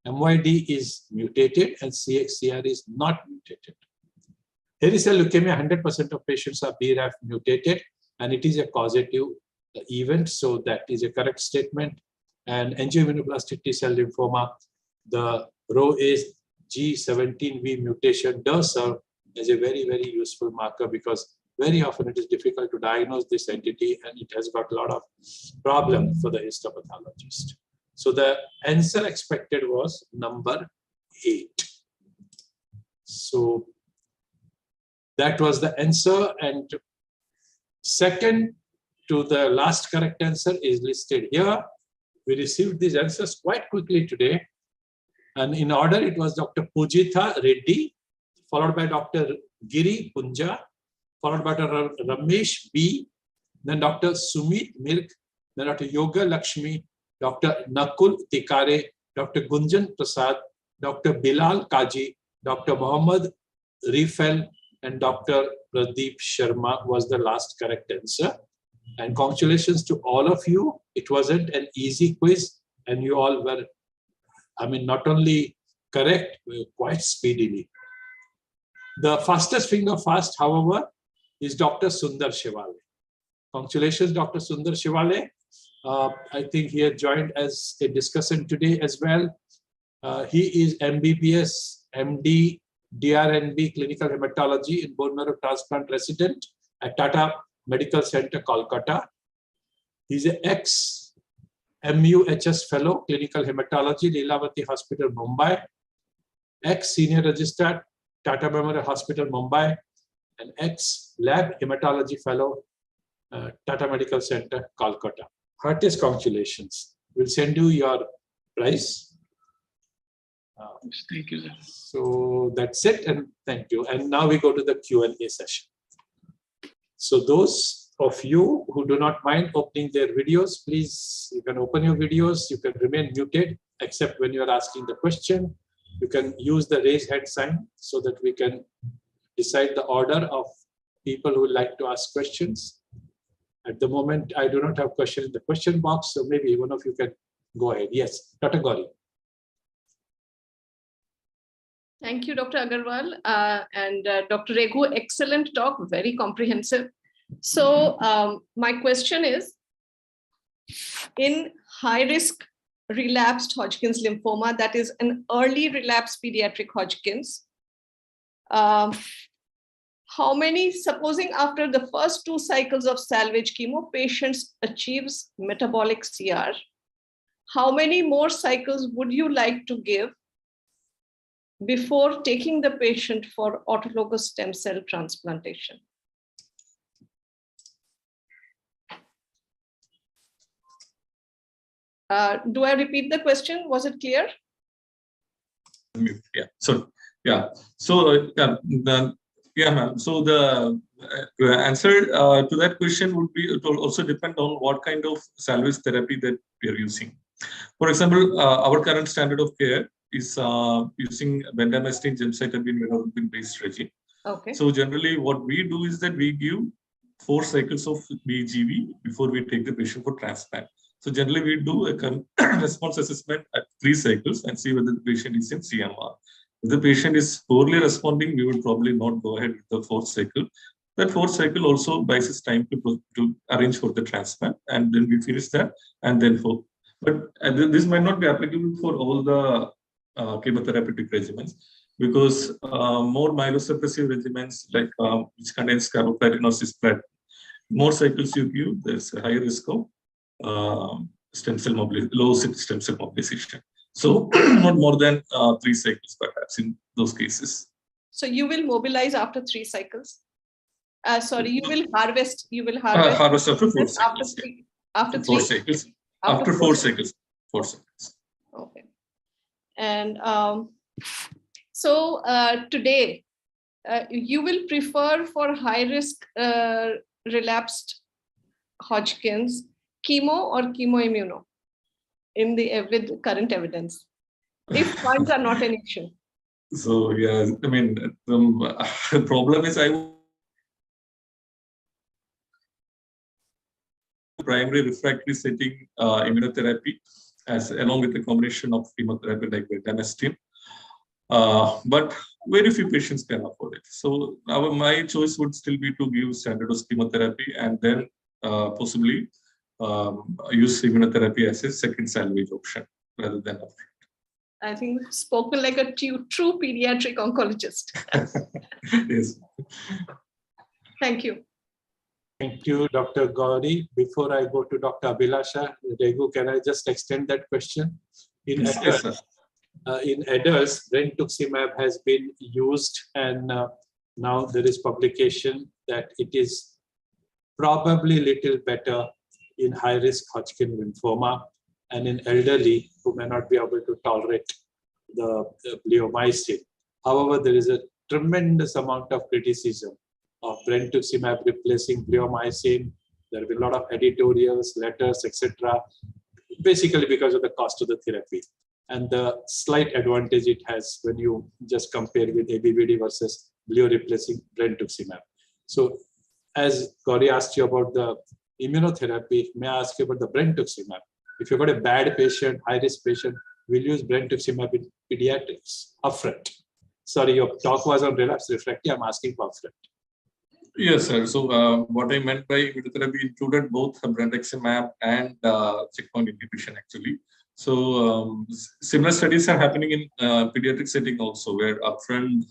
MYD is mutated and CXCR is not mutated. Hairy cell leukemia, 100% of patients are BRAF mutated, and it is a causative event, so that is a correct statement. And angioimmunoblastic T-cell lymphoma, the row G17V mutation does serve as a very, very useful marker because very often it is difficult to diagnose this entity, and it has got a lot of problem for the histopathologist. So the answer expected was number 8. So that was the answer, and second to the last correct answer is listed here. We received these answers quite quickly today, and in order it was Dr. Pujitha Reddy, followed by Dr. Giri Punja, followed by Dr. Ramesh B, then Dr. Sumit Mirk, then Dr. Yoga Lakshmi, Dr. Nakul Tikare, Dr. Gunjan Prasad, Dr. Bilal Kaji, Dr. Mohammad Rifel, and Dr. Pradeep Sharma was the last correct answer. And congratulations to all of you. It wasn't an easy quiz, and you all were, I mean, not only correct, quite speedily. The fastest finger fast, however, is Dr. Sundar Shivale. Congratulations, Dr. Sundar Shivale. I think he had joined as a discussant today as well. He is MBBS, MD, DRNB, Clinical Hematology in Bone Marrow Transplant resident at Tata Medical Center, Kolkata. He's an ex-MUHS Fellow, Clinical Hematology, Lilavati Hospital, Mumbai. Ex-Senior Registrar, Tata Memorial Hospital, Mumbai. And ex-Lab Hematology Fellow, Tata Medical Center, Kolkata. Heartiest congratulations. We'll send you your prize. Thank you, sir. So that's it, and thank you. And now we go to the Q&A session. So those of you who do not mind opening their videos, please, you can open your videos. You can remain muted, except when you are asking the question. You can use the raise hand sign so that we can decide the order of people who would like to ask questions. At the moment, I do not have question in the question box, so maybe one of you can go ahead. Yes, Dr. Gauri. Thank you, Dr. Agarwal and Dr. Raghu. Excellent talk, very comprehensive. So my question is, in high-risk relapsed Hodgkin's lymphoma, that is an early relapsed pediatric Hodgkin's, how many, supposing after the first 2 cycles of salvage chemo, patients achieves metabolic CR, how many more cycles would you like to give before taking the patient for autologous stem cell transplantation? Do I repeat the question? Was it clear? Yeah. So yeah. So yeah, ma'am. So the answer to that question would be, it will also depend on what kind of salvage therapy that we are using. For example, our current standard of care is using bendamustine, gemcitabine, vinorelbine based regime. Okay. So generally, what we do is that we give 4 cycles of BGV before we take the patient for transplant. So generally, we do a response assessment at 3 cycles and see whether the patient is in CMR. If the patient is poorly responding, we will probably not go ahead with the 4th cycle. That 4th cycle also buys us time to arrange for the transplant, and then we finish that, and then for. But this might not be applicable for all the chemotherapeutic regimens, because more myelosuppressive regimens like which contains carboplatin or cisplatin, more cycles you give, there's a higher risk of stem cell mobilization, low stem cell mobilization. So not more than 3 cycles perhaps in those cases. So you will mobilize after 3 cycles? Sorry, you will harvest. You will harvest, harvest after 4 cycles. After 4 3 cycles. After 4 cycles. 4 cycles. Okay. And so today, you will prefer for high risk relapsed Hodgkin's chemo or chemoimmuno in the with current evidence, if funds are not an issue? So yeah, I mean, the problem is primary refractory setting immunotherapy as along with the combination of chemotherapy like bendamustine. But very few patients can afford it. So my choice would still be to give standard dose chemotherapy and then possibly use immunotherapy as a second salvage option rather than upfront. I think spoken like a true pediatric oncologist. Yes. Thank you. Thank you, Dr. Gauri. Before I go to Dr. Abhilasha, Regu, can I just extend that question? Yes, sir. In adults, brentuximab has been used, and now there is publication that it is probably little better in high-risk Hodgkin lymphoma and in elderly who may not be able to tolerate the bleomycin. However, there is a tremendous amount of criticism of brentuximab replacing bleomycin. There have been a lot of editorials, letters, etc., basically because of the cost of the therapy and the slight advantage it has when you just compare with ABVD versus bleo replacing brentuximab. So, as Gauri asked you about the immunotherapy, may I ask you about the brentuximab? If you've got a bad patient, high-risk patient, we'll use brentuximab in pediatrics upfront. Sorry, your talk was on relapsed refractory. I'm asking for upfront. Yes, sir. So what I meant by immunotherapy included both brentuximab and checkpoint inhibition, actually. So similar studies are happening in pediatric setting also, where upfront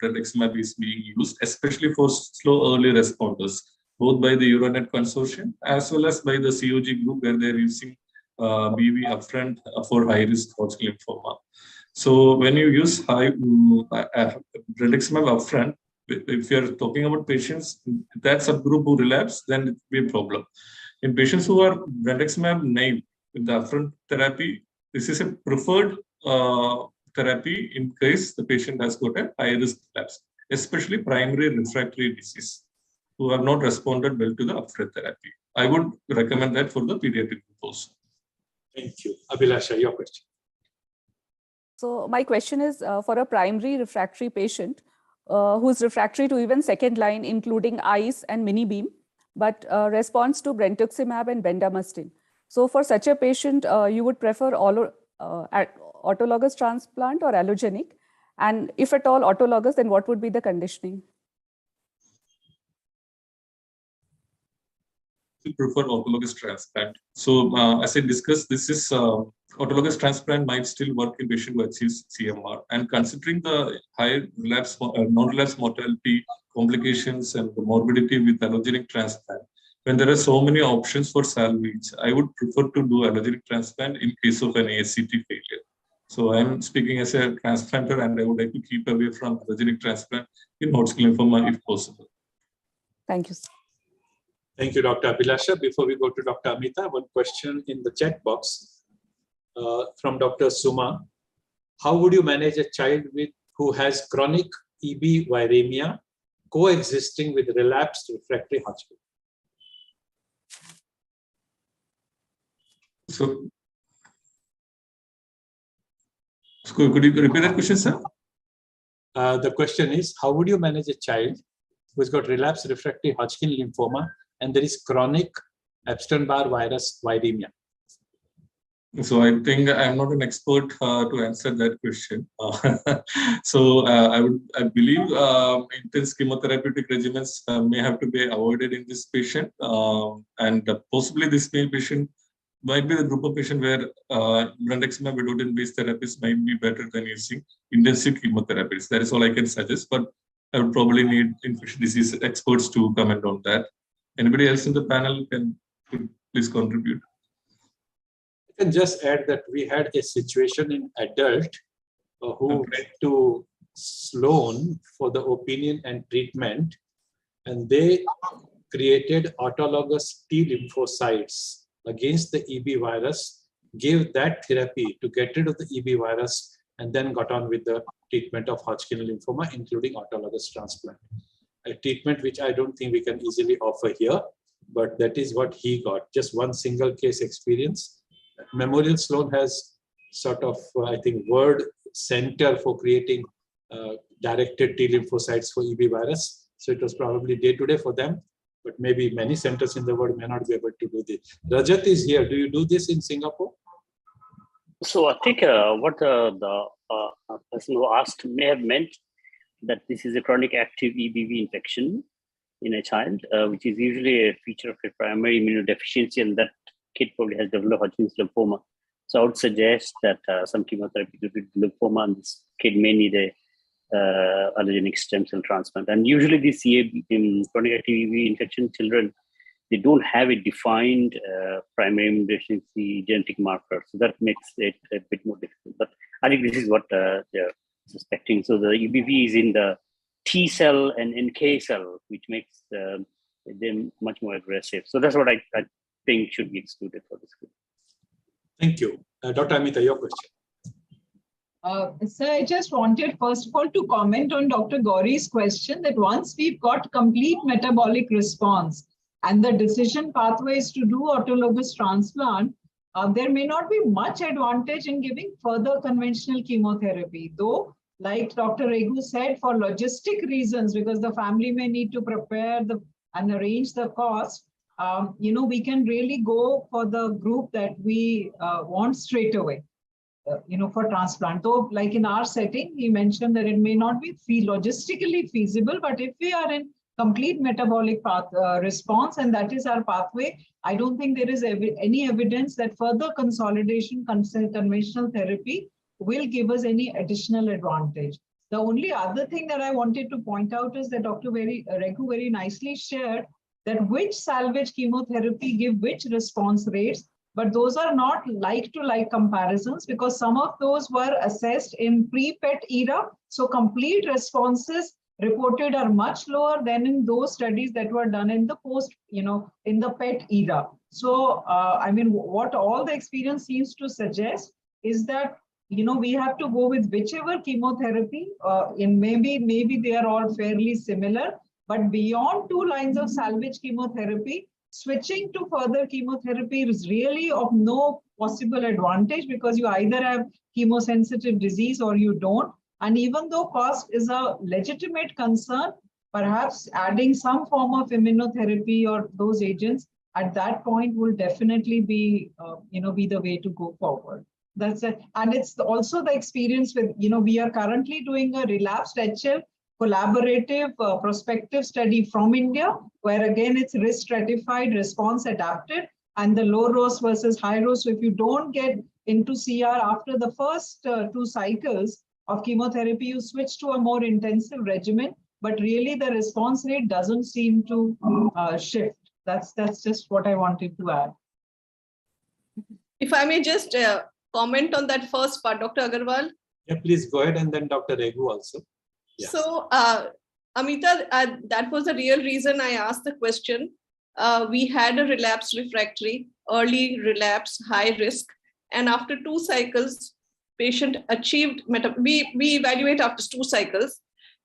brentuximab is being used, especially for slow early responders, both by the Euronet consortium as well as by the COG group, where they're using BV upfront for high-risk Hodgkin lymphoma. So when you use brentuximab upfront, if you're talking about patients, that subgroup who relapse, then it will be a problem. In patients who are brentuximab naive with the upfront therapy, this is a preferred therapy in case the patient has got a high-risk relapse, especially primary refractory disease, who have not responded well to the upfront therapy. I would recommend that for the pediatric group also. Thank you. Abhilasha, your question. So my question is for a primary refractory patient who's refractory to even second line, including ICE and mini-beam, but responds to brentuximab and bendamustine. So for such a patient, you would prefer autologous transplant or allogenic? And if at all autologous, then what would be the conditioning? We prefer autologous transplant. So as I discussed, this is autologous transplant might still work in patient who achieves CMR. And considering the high relapse, non-relapse mortality, complications, and the morbidity with allogenic transplant, when there are so many options for salvage, I would prefer to do allogenic transplant in case of an ASCT failure. So I'm speaking as a transplanter, and I would like to keep away from allogenic transplant in Hodgkin lymphoma if possible. Thank you. Thank you, Dr. Abhilasha. Before we go to Dr. Amita, one question in the chat box from Dr. Suma. How would you manage a child who has chronic EB viremia coexisting with relapsed refractory Hodgkin? So could you repeat that question, sir? The question is, how would you manage a child who's got relapsed refractory Hodgkin lymphoma and there is chronic Epstein-Barr virus viremia? So I think I'm not an expert to answer that question. So I believe intense chemotherapeutic regimens may have to be avoided in this patient, and possibly this patient might be the group of patient where brentuximab vedotin-based therapies might be better than using intensive chemotherapies. That is all I can suggest, but I would probably need infectious disease experts to comment on that. Anybody else in the panel can please contribute. I can just add that we had a situation in adult who went to Sloan for the opinion and treatment, and they created autologous T lymphocytes against the EB virus, gave that therapy to get rid of the EB virus, and then got on with the treatment of Hodgkin lymphoma, including autologous transplant. A treatment which I don't think we can easily offer here, but that is what he got. Just one single case experience. Memorial Sloan has sort of, I think, world center for creating directed T lymphocytes for EB virus. So it was probably day-to-day for them, but maybe many centers in the world may not be able to do this. Rajat is here. Do you do this in Singapore? So I think what the person who asked may have meant that this is a chronic active EBV infection in a child, which is usually a feature of a primary immunodeficiency, and that kid probably has developed Hodgkin's lymphoma. So I would suggest that some chemotherapy to treat lymphoma, and this kid may need a allogenic stem cell transplant. And usually these CAB in chronic active EBV infection children they don't have a defined primary immunodeficiency genetic marker. So that makes it a bit more difficult. But I think this is what they're suspecting. So the EBV is in the T cell and NK cell, which makes them much more aggressive. So that's what I think should be excluded for this group. Thank you. Dr. Amita, your question. Sir, I just wanted, first of all, to comment on Dr. Gauri's question that once we've got complete metabolic response and the decision pathway is to do autologous transplant, there may not be much advantage in giving further conventional chemotherapy. Though, like Dr. Regu said, for logistic reasons, because the family may need to prepare and arrange the cost, we can really go for the group that we want straight away. For transplant. Though, like in our setting, he mentioned that it may not be logistically feasible, but if we are in complete metabolic response and that is our pathway, I don't think there is any evidence that further consolidation conventional therapy will give us any additional advantage. The only other thing that I wanted to point out is that Dr. Regu very nicely shared that which salvage chemotherapy give which response rates. But those are not like-to-like comparisons because some of those were assessed in pre-PET era. So complete responses reported are much lower than in those studies that were done in the post, in the PET era. So, what all the experience seems to suggest is that, we have to go with whichever chemotherapy, maybe they are all fairly similar, but beyond 2 lines of salvage chemotherapy, switching to further chemotherapy is really of no possible advantage because you either have chemosensitive disease or you don't. And even though cost is a legitimate concern, perhaps adding some form of immunotherapy or those agents at that point will definitely be, be the way to go forward. That's it. And it's also the experience with, we are currently doing a relapsed HL collaborative prospective study from India, where again it's risk stratified, response adapted, and the low ROS versus high ROS. So if you don't get into CR after the first 2 cycles of chemotherapy, you switch to a more intensive regimen, but really the response rate doesn't seem to shift. That's just what I wanted to add. If I may just comment on that first part, Dr. Agarwal. Yeah, please go ahead, and then Dr. Regu also. Yes. So, Amita, that was the real reason I asked the question. We had a relapsed refractory, early relapse, high risk, and after 2 cycles, patient achieved, we evaluate after 2 cycles,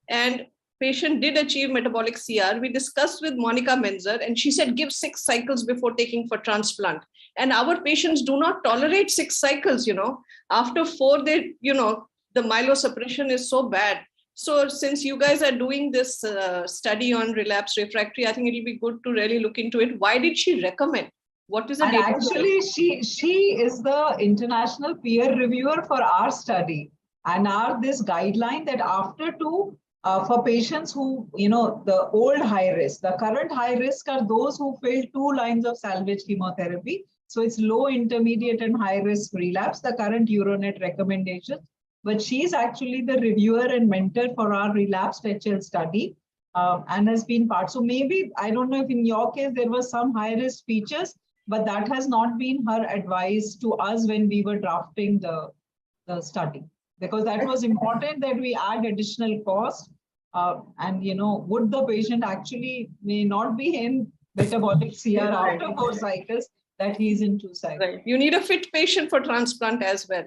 and patient did achieve metabolic CR. We discussed with Monica Menzer, and she said, give 6 cycles before taking for transplant. And our patients do not tolerate 6 cycles, After 4, the myelosuppression is so bad. So since you guys are doing this study on relapsed refractory, I think it'll be good to really look into it. Why did she recommend? What is the data? Actually, she is the international peer reviewer for our study and this guideline that after 2, for patients who, the old high risk, the current high risk are those who failed 2 lines of salvage chemotherapy. So it's low, intermediate, and high risk relapse, the current Euronet recommendations. But she's actually the reviewer and mentor for our relapsed HL study and has been part. So maybe, I don't know if in your case there were some high risk features, but that has not been her advice to us when we were drafting the study. Because that was important that we add additional cost and, would the patient actually may not be in metabolic CR after 4 cycles, that he's in 2 cycles. Right. You need a fit patient for transplant as well.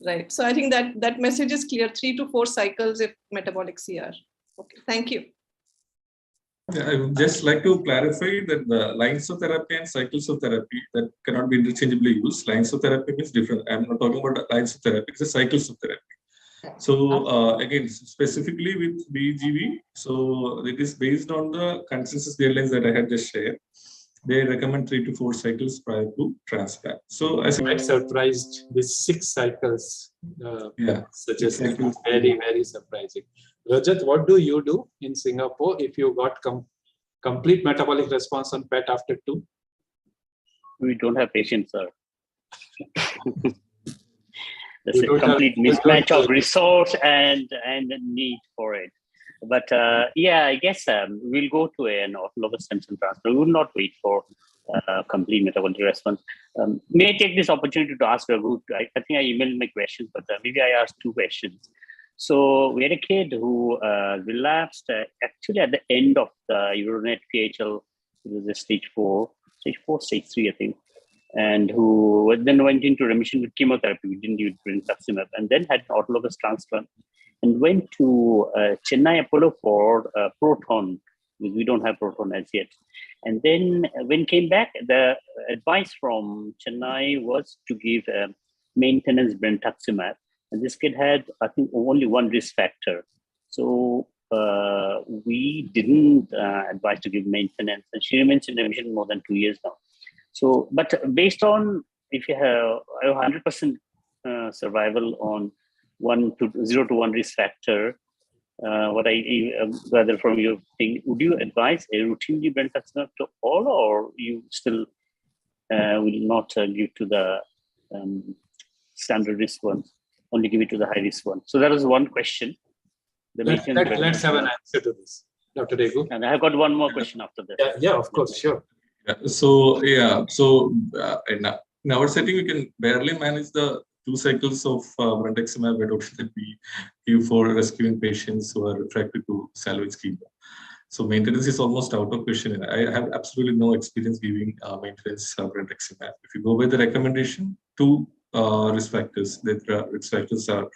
Right. So I think that message is clear, 3 to 4 cycles if metabolic CR. Okay. Thank you. Yeah, I would just like to clarify that the lines of therapy and cycles of therapy that cannot be interchangeably used. Lines of therapy means different. I'm not talking about lines of therapy, it's the cycles of therapy. So again, specifically with BGV, so it is based on the consensus guidelines that I had just shared. They recommend 3 to 4 cycles prior to transplant. So as I'm quite surprised, these 6 cycles suggested very, very surprising. Rajat, what do you do in Singapore if you got complete metabolic response on PET after 2? We don't have patients, sir. That's a complete mismatch of resource and need for it. But yeah, I guess we'll go to an autologous stem cell transplant. We will not wait for complete metabolic response. May I take this opportunity to ask Raghu? I think I emailed my questions, but maybe I asked two questions. So we had a kid who relapsed actually at the end of the uronet PHL. It was a stage 4, stage 3, I think, and who then went into remission with chemotherapy. We didn't use brentuximab, and then had an autologous transplant, and went to Chennai Apollo for proton. We don't have proton as yet. And then when came back, the advice from Chennai was to give maintenance brentuximab. And this kid had, I think, only one risk factor. So we didn't advise to give maintenance. And she remains in remission more than 2 years now. So, but based on, if you have 100% survival on 0 to 1 risk factor, what I gather from your thing, would you advise a routinely brentuximab to all, or you still will not give to the standard risk ones, only give it to the high risk one? So that was one question. Let's have an answer to this, Dr. Raghu. And I've got one more question after that. Yeah, of course, sure. So in our setting, we can barely manage the 2 cycles of brentuximab vedotin that we give for rescuing patients who are refractory to salvage chemo. So maintenance is almost out of question. I have absolutely no experience giving maintenance brentuximab. If you go by the recommendation, 2 risk factors, that risk factors are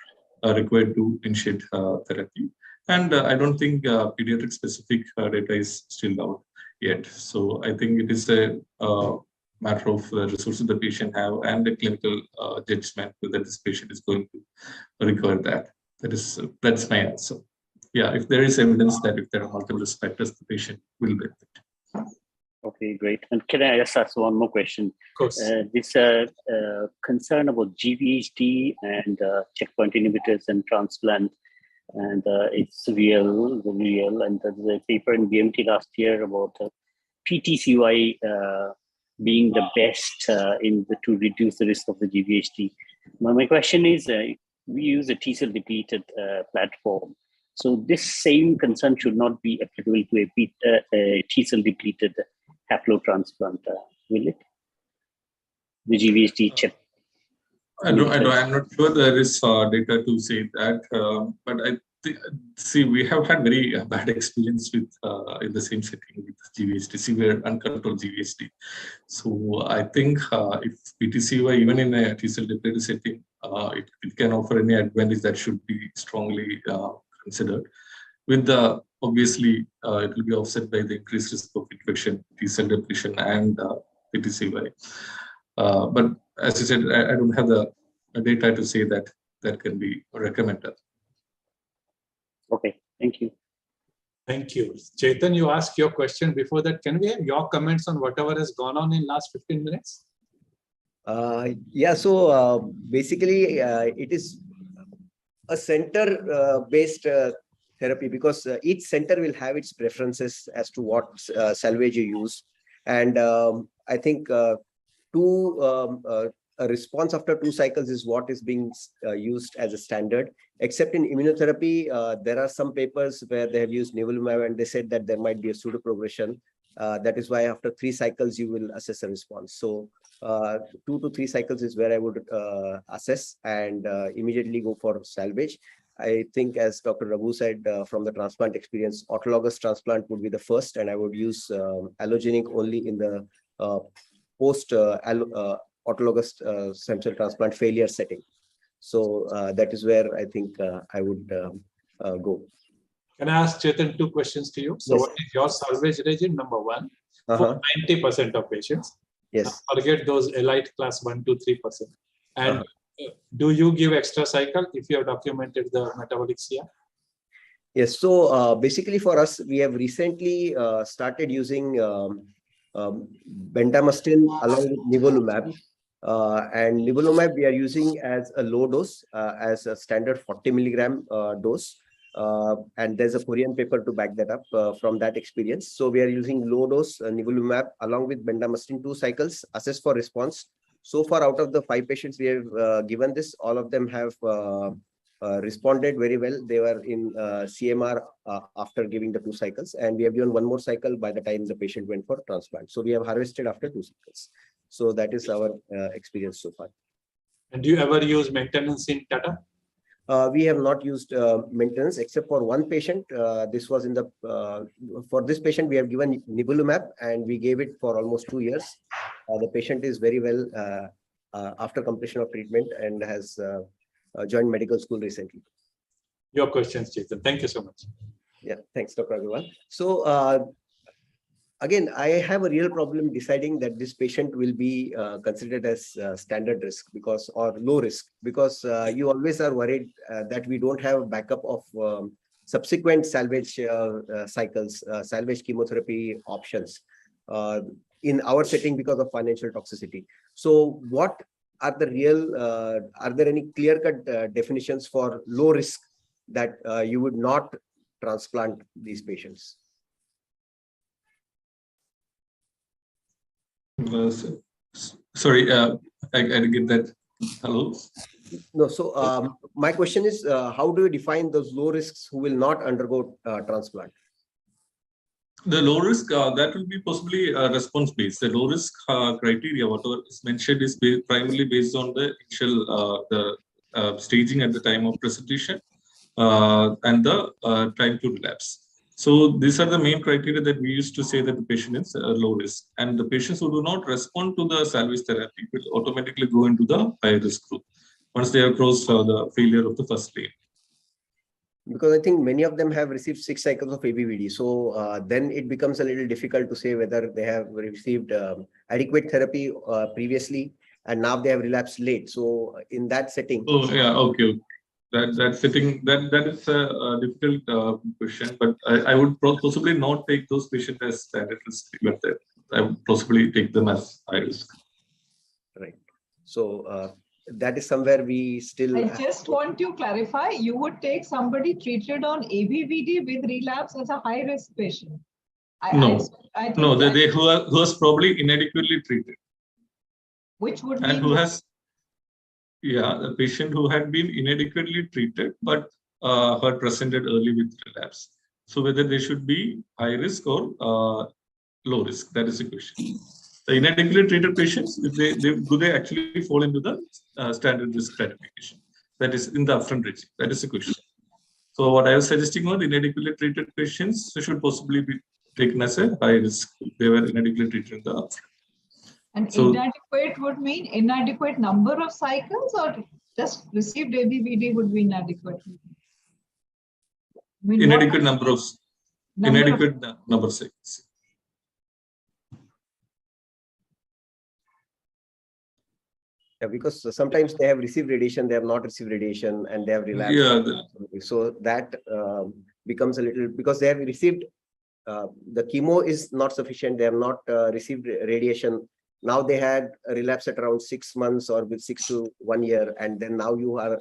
required to initiate therapy. And I don't think pediatric specific data is still out yet. So I think it is a matter of the resources the patient have and the clinical judgment whether this patient is going to require that. That's my answer. Yeah, if there is evidence that if there are multiple risk factors, the patient will benefit. Okay, great. And can I just ask one more question? Of course. This concern about GVHD and checkpoint inhibitors and transplant, and it's real. And there's a paper in BMT last year about PTCY being the best to reduce the risk of the GVHD. My question is, we use a T-cell depleted platform. So this same concern should not be applicable to a T-cell depleted haplotransplant, will it? The GVHD chip. I'm not sure there is data to say that, but see, we have had very bad experience with in the same setting with GVHD, severe uncontrolled GVHD. So I think if PTCY, even in a T-cell depleted setting, it can offer any advantage that should be strongly considered. With the obviously, it will be offset by the increased risk of infection, T-cell depletion, and PTCY. But as you said, I don't have the data to say that that can be recommended. Okay, thank you. Thank you. Chetan, you asked your question before that. Can we have your comments on whatever has gone on in last 15 minutes? Yeah, so basically it is a center-based therapy because each center will have its preferences as to what salvage you use. And I think a response after 2 cycles is what is being used as a standard. Except in immunotherapy, there are some papers where they have used nivolumab and they said that there might be a pseudoprogression. That is why after 3 cycles, you will assess a response. So 2 to 3 cycles is where I would assess and immediately go for salvage. I think, as Dr. Raghu said, from the transplant experience, autologous transplant would be the first, and I would use allogenic only in the post autologous stem cell transplant failure setting. So that is where I think I would go. Can I ask Chetan 2 questions to you? So Yes. what is your salvage regime? Number 1, for 90% of patients. Yes. Forget those elite class 1, 2, 3%. And do you give extra cycle if you have documented the metabolic CR? Yes. So basically for us, we have recently started using bendamustine along with nivolumab. And nivolumab we are using as a low dose, as a standard 40 milligram dose. And there's a Korean paper to back that up from that experience. So we are using low dose nivolumab along with bendamustine 2 cycles, assess for response. So far, out of the 5 patients we have given this, all of them have responded very well. They were in CMR after giving the 2 cycles, and we have given 1 more cycle by the time the patient went for transplant. So we have harvested after 2 cycles. So that is our experience so far. And do you ever use maintenance in Tata? We have not used maintenance except for 1 patient. This was in the for this patient we have given nivolumab, and we gave it for almost 2 years. The patient is very well after completion of treatment and has joined medical school recently. Your questions, Chetan. Thank you so much. Yeah, thanks, Dr. Agarwal. So again, I have a real problem deciding that this patient will be considered as standard risk or low risk, because you always are worried that we don't have a backup of subsequent salvage cycles, salvage chemotherapy options in our setting because of financial toxicity. So what are the real, are there any clear-cut definitions for low risk that you would not transplant these patients? Sorry, I get that. Hello? No, so my question is, how do you define those low risks who will not undergo transplant? The low risk, that will be possibly response based. The low risk criteria, whatever is mentioned, is primarily based on the initial staging at the time of presentation and the time to relapse. So these are the main criteria that we used to say that the patient is low risk. And the patients who do not respond to the salvage therapy will automatically go into the high risk group once they have crossed the failure of the first lane. Because I think many of them have received 6 cycles of ABVD. So then it becomes a little difficult to say whether they have received adequate therapy previously and now they have relapsed late. So in that setting. Oh, yeah, okay. That setting, that is a difficult question, but I would possibly not take those patients as standard risk, but I would possibly take them as high risk. Right. So that is somewhere we still. I just want to clarify, you would take somebody treated on ABVD with relapse as a high risk patient? No, they who was probably inadequately treated. Which would and who has. Yeah, the patient who had been inadequately treated, but had presented early with relapse. So whether they should be high risk or low risk, that is the question. The inadequately treated patients, do they actually fall into the standard risk stratification? That is in the upfront regime. That is the question. So what I was suggesting was inadequately treated patients should possibly be taken as a high risk. They were inadequately treated in the upfront. And so, inadequate would mean inadequate number of cycles, or just received ABVD would be inadequate? I mean, inadequate number of cycles. Yeah, because sometimes they have received radiation, they have not received radiation, and they have relapsed. Yeah. So that becomes a little, because they have received, the chemo is not sufficient, they have not received radiation. Now they had a relapse at around 6 months or with 6 to 1 year. And then now you are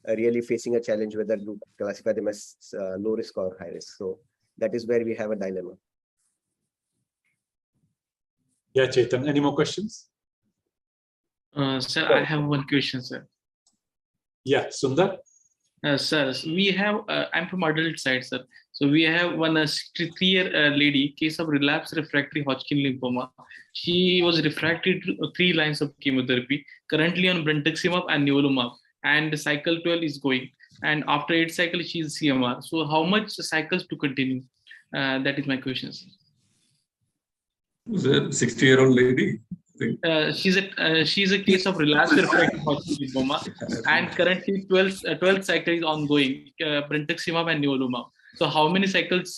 really facing a challenge whether to classify them as low risk or high risk. So that is where we have a dilemma. Yeah, Chetan, any more questions? Sir, I have one question, sir. Yeah, Sundar? Sir, we have, I'm from adult side, sir. So we have one 63-year lady, case of relapsed refractory Hodgkin lymphoma. She was refractory to 3 lines of chemotherapy, currently on brentuximab and nivolumab, and cycle 12 is going. And after 8 cycles, she is CMR. So how much cycles to continue? That is my question, sir. Is it a 60-year-old lady? She's a case of relapsed refractory Hodgkin lymphoma, and currently 12 cycle is ongoing, brentuximab and nivolumab. So how many cycles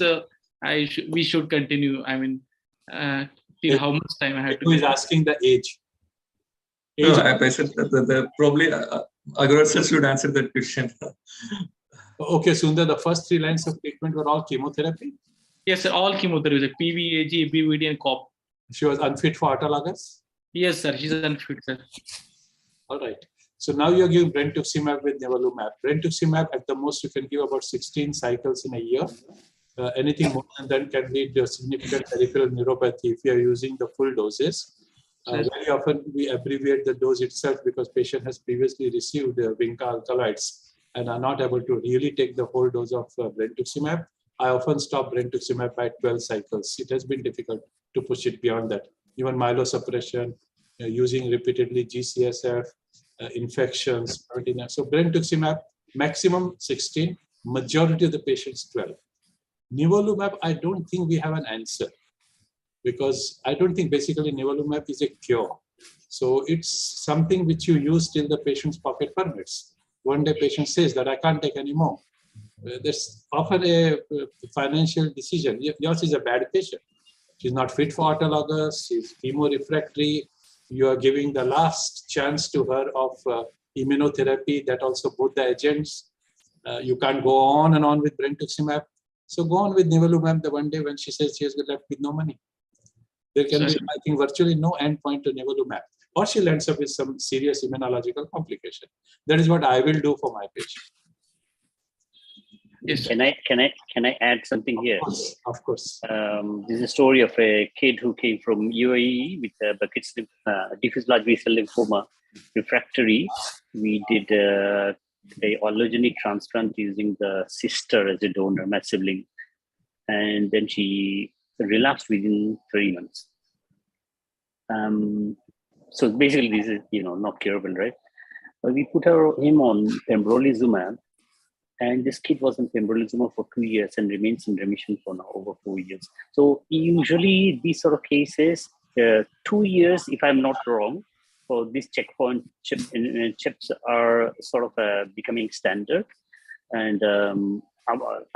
we should continue? I mean, till how much time I have to? Who is asking the age? No, I said that probably Agarwal sir should answer that question. Okay, Sundar, the first 3 lines of treatment were all chemotherapy? Yes, sir, all chemotherapy, like PV, AG, ABVD, and COP. She was unfit for autologous? Yes, sir, she's unfit, sir. All right. So now you're giving brentuximab with nivolumab. Brentuximab, at the most, you can give about 16 cycles in a year. Anything more than that can lead to a significant peripheral neuropathy if you are using the full doses. Very often we abbreviate the dose itself because patient has previously received Vinca alkaloids. and are not able to really take the whole dose of brentuximab, I often stop brentuximab by 12 cycles. It has been difficult to push it beyond that. Even myelosuppression, using repeatedly GCSF, infections, so brentuximab maximum 16, majority of the patients 12. Nivolumab, I don't think we have an answer, because I don't think basically nivolumab is a cure. So it's something which you use till the patient's pocket permits. One day patient says that I can't take any more. There's often a financial decision. Yours is a bad patient. She's not fit for autologous, she's chemo-refractory. You are giving the last chance to her of immunotherapy, that also both the agents. You can't go on and on with brentuximab. So go on with nivolumab the one day when she says she has been left with no money. There can be, I think, virtually no endpoint to nivolumab, or she'll end up with some serious immunological complication. That is what I will do for my patient. Yes. Can I add something here? Of course. This is a story of a kid who came from UAE with Burkitt's diffuse large B-cell lymphoma, refractory. We did a allogenic transplant using the sister as a donor, my sibling, and then she relapsed within 3 months. So basically, this is not curable, right? We put him on pembrolizumab. And this kid was on pembrolizumab for 2 years and remains in remission for now over 4 years. So usually these sort of cases, 2 years, if I'm not wrong, for these checkpoint chips are sort of becoming standard. And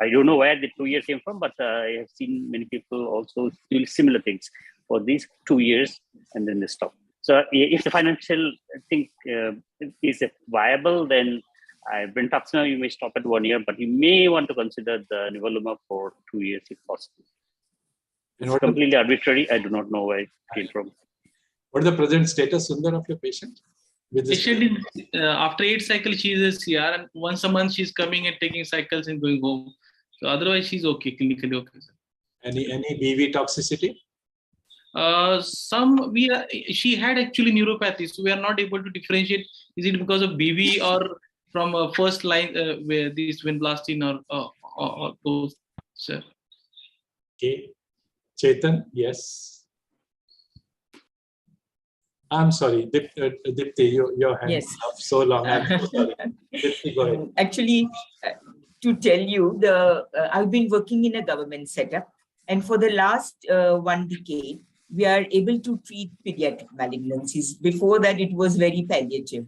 I don't know where the 2 years came from, but I have seen many people also do similar things for these 2 years and then they stop. So if the financial thing is viable, then brentuximab you may stop at 1 year, but you may want to consider the nivolumab for 2 years if possible. It's completely arbitrary. I do not know where it came from. What is the present status, Sundar, of your patient? Patient after 8 cycles, she is a CR, and once a month she's coming and taking cycles and going home. So otherwise, she's okay, clinically okay. Sir. Any BV toxicity? She had actually neuropathy, so we are not able to differentiate. Is it because of BV or from first line where these vinblastine or those? Sir. Okay, Chetan, yes. I'm sorry, Dipti, your hand is up so long. I'm so sorry. Dipti, go ahead. Actually, to tell you, I've been working in a government setup, and for the last 1 decade, we are able to treat pediatric malignancies. Before that, it was very palliative.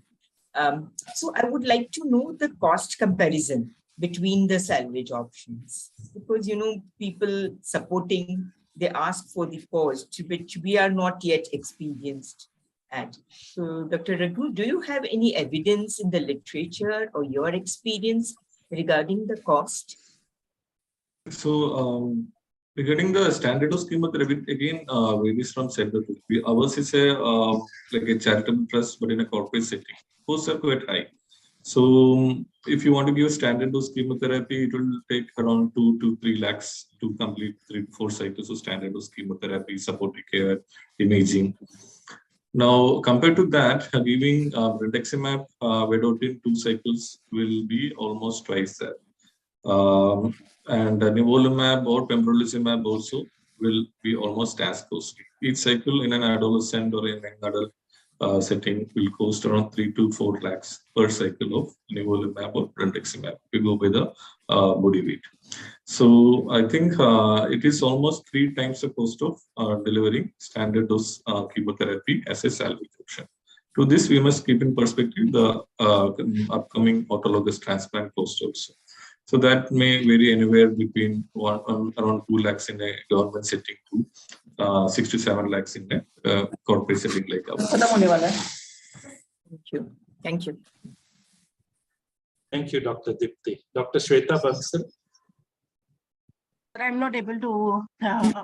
So I would like to know the cost comparison between the salvage options, because people supporting, they ask for the cost, which we are not yet experienced at. So Dr. Raghu, do you have any evidence in the literature or your experience regarding the cost? So regarding the standard dose chemotherapy, again, varies from center to center. Ours is like a charitable trust, but in a corporate setting. Costs are quite high. So if you want to give a standard dose chemotherapy, it will take around 2 to 3 lakhs to complete 3 to 4 cycles of standard dose chemotherapy, supportive care, imaging. Now, compared to that, giving brentuximab vedotin 2 cycles will be almost twice that. And nivolumab or pembrolizumab also will be almost as costly. Each cycle in an adolescent or in an adult setting will cost around 3 to 4 lakhs per cycle of nivolumab or brentuximab. We go by the body weight. So I think it is almost 3 times the cost of delivering standard dose chemotherapy as a salvage option. To this, we must keep in perspective the upcoming autologous transplant cost also. So that may vary anywhere between around 2 lakhs in a government setting to 6 to 7 lakhs in a corporate setting like ours. Thank you. Thank you. Thank you, Dr. Dipti. Dr. Shweta Bansal. I'm not able to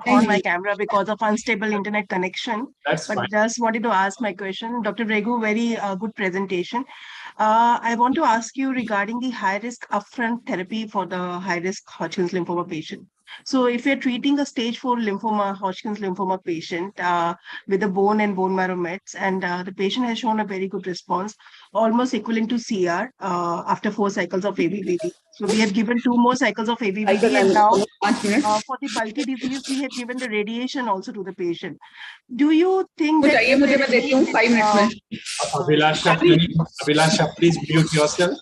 on my camera because of unstable internet connection. That's fine. Just wanted to ask my question. Dr. Raghu, very good presentation. I want to ask you regarding the high-risk upfront therapy for the high-risk Hodgkin's lymphoma patient. So if you're treating a stage 4 lymphoma, Hodgkin's lymphoma patient with a bone and bone marrow mets, and the patient has shown a very good response, almost equivalent to CR after 4 cycles of ABVD. So we have given 2 more cycles of ABVD, and now for the bulky disease, we have given the radiation also to the patient. Do you think that Abhilasha, please mute yourself.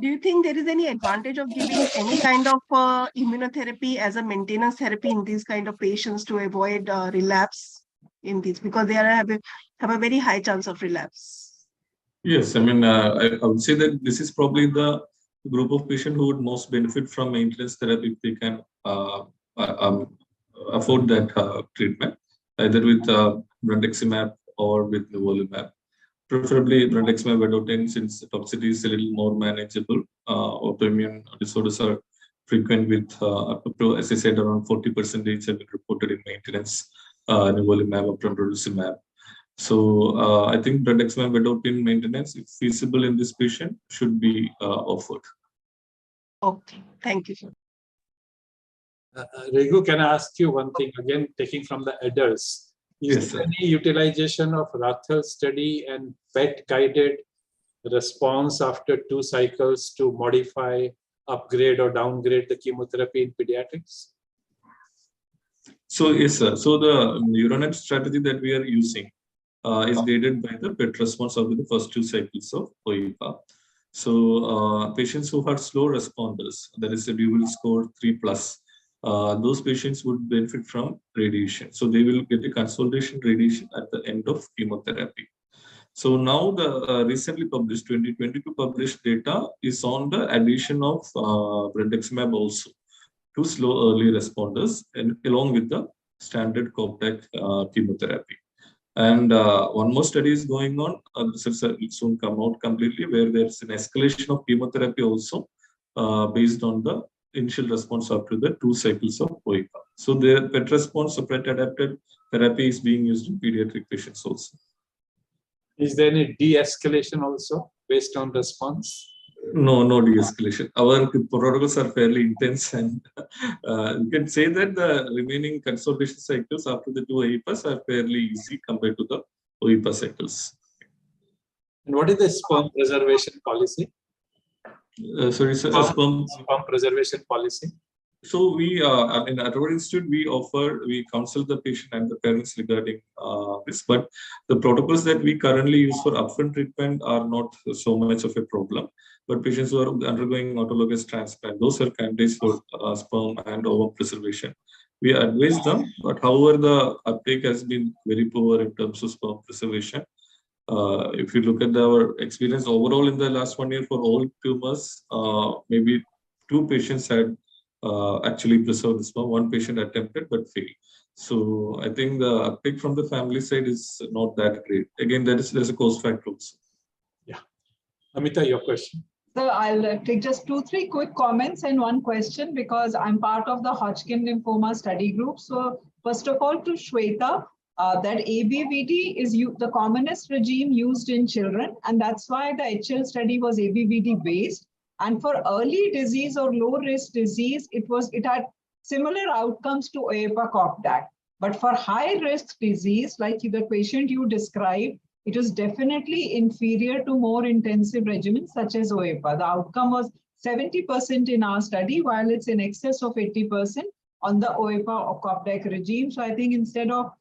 do you think there is any advantage of giving any kind of immunotherapy as a maintenance therapy in these kind of patients to avoid relapse in these, because they have a very high chance of relapse? Yes, I mean, I would say that this is probably the group of patients who would most benefit from maintenance therapy if they can afford that treatment, either with brentuximab or with nivolumab. Preferably brentuximab vedotin, since the toxicity is a little more manageable. Autoimmune disorders are frequent with up to, as I said, around 40% have been reported in maintenance nivolumab or pembrolizumab. So I think brentuximab vedotin maintenance, if feasible in this patient, should be offered. Okay, thank you, sir. Regu, can I ask you one thing again, taking from the adults? Is there any utilization of Rathel study and PET guided response after 2 cycles to modify, upgrade or downgrade the chemotherapy in pediatrics? So yes, sir. So the Euronet strategy that we are using is guided by the PET response after the first 2 cycles of OEPA. So patients who are slow responders, that is a dual score 3+, those patients would benefit from radiation. So they will get a consolidation radiation at the end of chemotherapy. So now the recently published 2022 published data is on the addition of brentuximab also to slow early responders, and along with the standard COPTAC chemotherapy. And one more study is going on. This will soon come out completely, where there's an escalation of chemotherapy also based on the initial response after the 2 cycles of OEPA. So the PET response, PET adapted therapy is being used in pediatric patients also. Is there any de-escalation also based on response? No de-escalation. Our protocols are fairly intense, and you can say that the remaining consolidation cycles after the 2 OEPAs are fairly easy compared to the OEPA cycles. And what is the sperm preservation policy? Sorry, sir, sperm preservation policy. So we in at our institute we counsel the patient and the parents regarding this, but the protocols that we currently use for upfront treatment are not so much of a problem. But patients who are undergoing autologous transplant, those are candidates for sperm and ovum preservation. We advise them, but however the uptake has been very poor in terms of sperm preservation. If you look at our experience overall in the last 1 year for all tumors, maybe 2 patients had actually preserved the sperm. 1 patient attempted but failed. So I think the uptake from the family side is not that great. Again, there's a cost factor also. Yeah. Amita, your question. So I'll take just 2-3 quick comments and 1 question, because I'm part of the Hodgkin lymphoma study group. So first of all, to Shweta, that ABVD is the commonest regime used in children, and that's why the HL study was ABVD based. And for early disease or low risk disease, it had similar outcomes to OEPA COPTAC. But for high risk disease, like the patient you described, it was definitely inferior to more intensive regimens such as OEPA. The outcome was 70% in our study, while it's in excess of 80% on the OEPA or COPTAC regime. So I think instead of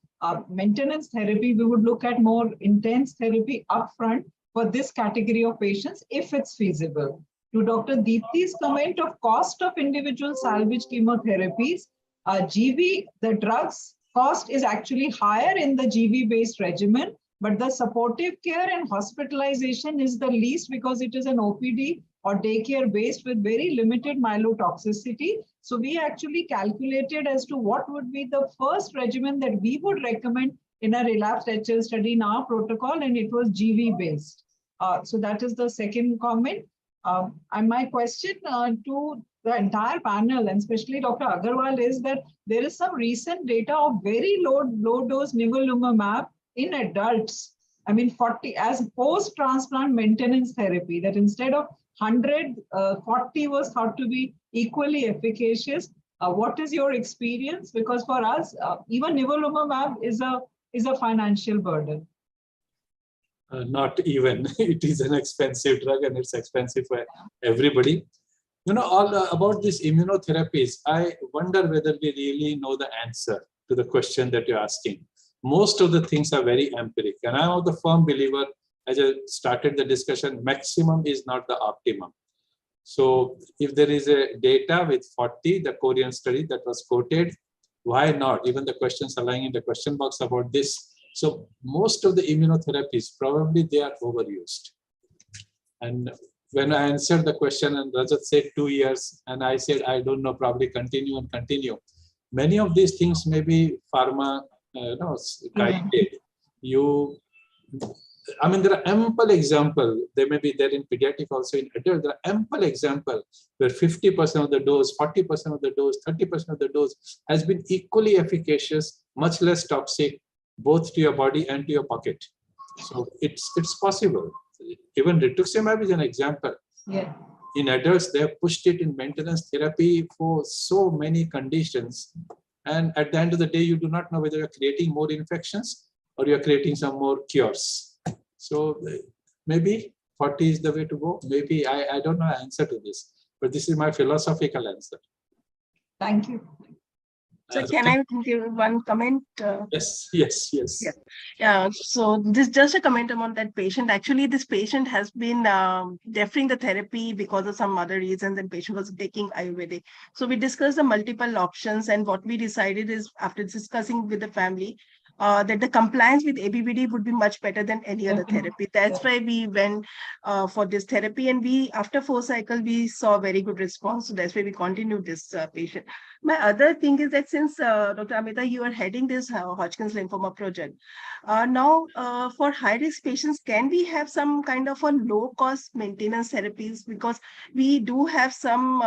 maintenance therapy, we would look at more intense therapy upfront for this category of patients if it's feasible. To Dr. Deepti's comment of cost of individual salvage chemotherapies, GV, the drugs cost is actually higher in the GV-based regimen, but the supportive care and hospitalization is the least because it is an OPD or daycare based with very limited myelotoxicity. So we actually calculated as to what would be the first regimen that we would recommend in a relapsed HL study in our protocol, and it was GV based. So that is the second comment. And my question to the entire panel, and especially Dr. Agarwal, is that there is some recent data of very low dose nivolumab in adults. I mean, 40 as post-transplant maintenance therapy, that instead of 100, 40 was thought to be equally efficacious. What is your experience? Because for us, even nivolumab is a financial burden. Not even. It is an expensive drug and it's expensive for everybody. You know, all about these immunotherapies, I wonder whether we really know the answer to the question that you're asking. Most of the things are very empiric. And I'm the firm believer, as I started the discussion, maximum is not the optimum. So if there is a data with 40, the Korean study that was quoted, why not? Even the questions are lying in the question box about this. So most of the immunotherapies, probably they are overused. And when I answered the question and Rajat said 2 years, and I said, I don't know, probably continue and continue. Many of these things may be pharma guided. I mean, there are ample examples. They may be there in pediatric, also in adult. There are ample examples where 50% of the dose, 40% of the dose, 30% of the dose has been equally efficacious, much less toxic, both to your body and to your pocket. So it's possible. Even rituximab is an example. Yeah. In adults, they have pushed it in maintenance therapy for so many conditions. And at the end of the day, you do not know whether you're creating more infections or you're creating some more cures. So maybe 40 is the way to go. Maybe I don't know the answer to this, but this is my philosophical answer. Thank you. So can I give one comment? Yes. Yeah. So this just a comment on that patient. Actually, this patient has been deferring the therapy because of some other reasons, and patient was taking Ayurvedic. So we discussed the multiple options, and what we decided is, after discussing with the family, that the compliance with ABVD would be much better than any other therapy. That's why we went for this therapy, and after 4 cycles, we saw very good response. So that's why we continued this patient. My other thing is that since Dr. Amita, you are heading this Hodgkin's lymphoma project, now for high-risk patients, can we have some kind of a low-cost maintenance therapies? Because we do have some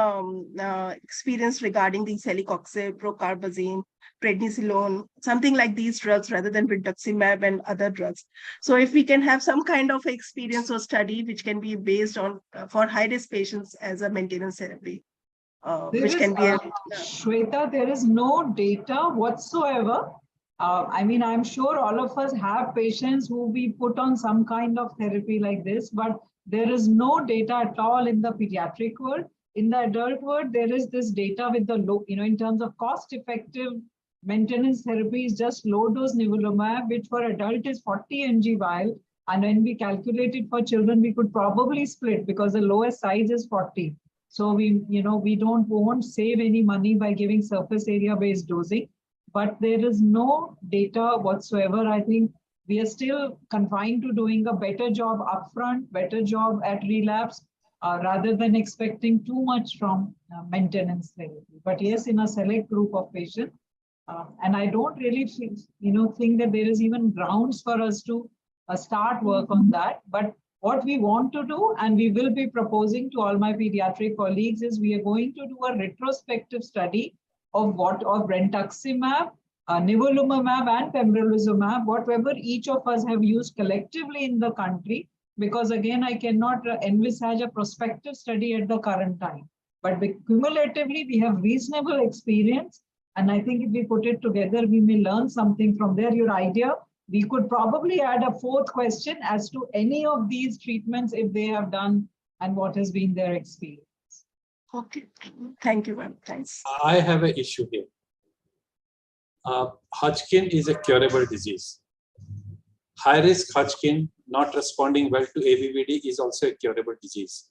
experience regarding the celecoxib, procarbazine, prednisolone, something like these drugs rather than rituximab and other drugs. So if we can have some kind of experience or study which can be based on for high-risk patients as a maintenance therapy. Shweta, there is no data whatsoever. I mean, I'm sure all of us have patients who we put on some kind of therapy like this, but there is no data at all in the pediatric world. In the adult world, there is this data with the low, in terms of cost-effective maintenance therapy is just low-dose nivolumab, which for adult is 40 mg vial. And when we calculate it for children, we could probably split because the lowest size is 40. So we won't save any money by giving surface area based dosing, but there is no data whatsoever. I think we are still confined to doing a better job upfront, better job at relapse, rather than expecting too much from maintenance therapy. But yes, in a select group of patients, and I don't really think that there is even grounds for us to start work on that. But what we want to do, and we will be proposing to all my pediatric colleagues, is we are going to do a retrospective study of brentuximab, nivolumab, and pembrolizumab, whatever each of us have used collectively in the country. Because again, I cannot envisage a prospective study at the current time. But cumulatively, we have reasonable experience. And I think if we put it together, we may learn something from there. Your idea, we could probably add a 4th question as to any of these treatments, if they have done and what has been their experience. Okay, thank you, ma'am. Thanks. I have an issue here. Hodgkin is a curable disease. High-risk Hodgkin not responding well to ABVD is also a curable disease.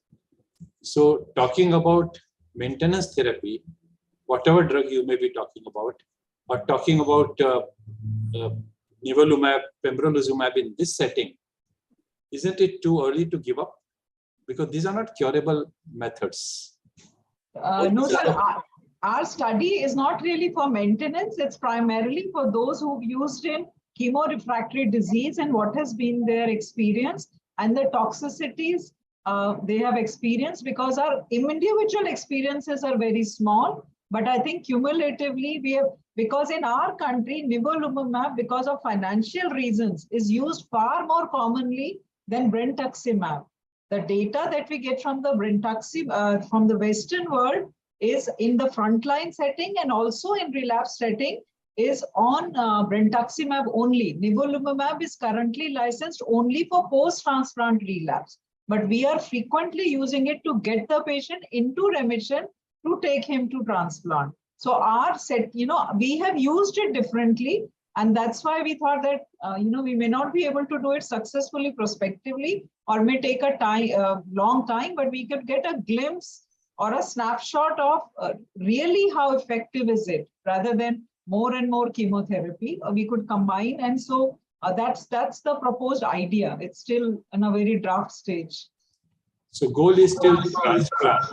So talking about maintenance therapy, whatever drug you may be talking about, or talking about nivolumab, pembrolizumab in this setting, isn't it too early to give up? Because these are not curable methods. No, sir. Our study is not really for maintenance. It's primarily for those who've used in chemo-refractory disease and what has been their experience and the toxicities they have experienced, because our individual experiences are very small. But I think cumulatively we have, because in our country, nivolumab, because of financial reasons, is used far more commonly than brentuximab. The data that we get from the brentuximab from the Western world is in the frontline setting and also in relapse setting is on brentuximab only. Nivolumab is currently licensed only for post-transplant relapse, but we are frequently using it to get the patient into remission to take him to transplant. So our set, we have used it differently, and that's why we thought that, we may not be able to do it successfully prospectively or may take a long time, but we could get a glimpse or a snapshot of really how effective is it rather than more and more chemotherapy. We could combine. And so that's the proposed idea. It's still in a very draft stage. So goal is still transplant.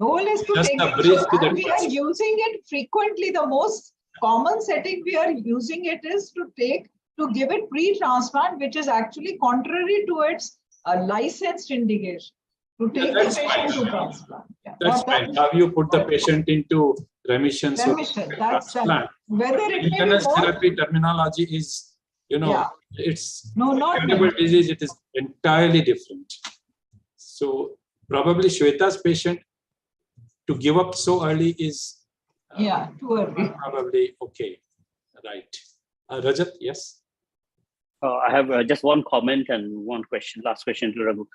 Goal is to Just take a bridge to the and we are using it frequently. The most common setting we are using it is to give it pre-transplant, which is actually contrary to its licensed indication. To take the patient to transplant. Yeah. That's fine. How you put the patient into remission. Remission. That's that. Whether it may be more, therapy terminology is, it's not disease. It is entirely different. So probably Shweta's patient to give up so early is too early. Probably okay. Right. Rajat, yes. I have just one comment and one question. Last question to Raghu.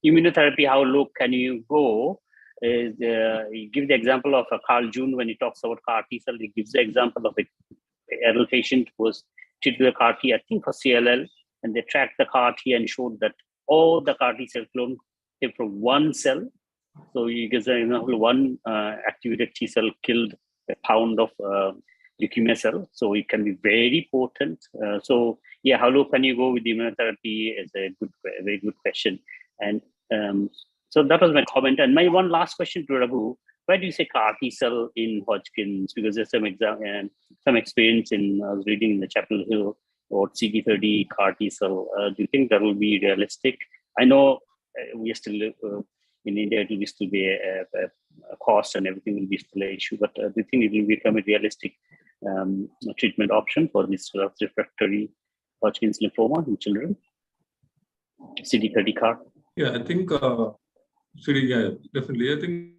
Immunotherapy, how low can you go? Is he give the example of Carl June when he talks about CAR T cell. He gives the example of an adult patient who was treated with a CAR T, I think for CLL, and they tracked the CAR T and showed that all the CAR T cell clone came from one cell. So he gives an example: one activated T cell killed a pound of leukemia cell. So it can be very potent. So yeah, how low can you go with immunotherapy? Is a very good question. And so that was my comment. And my one last question to Raghu: why do you say CAR T cell in Hodgkin's? Because there's some experience in I was reading in the Chapel Hill about CD30 CAR T cell. Do you think that will be realistic? I know we are still in India. It will still be a cost and everything will be still an issue. But do you think it will become a realistic treatment option for this refractory Hodgkin's lymphoma in children? CD30 CAR. Yeah, I think definitely. I think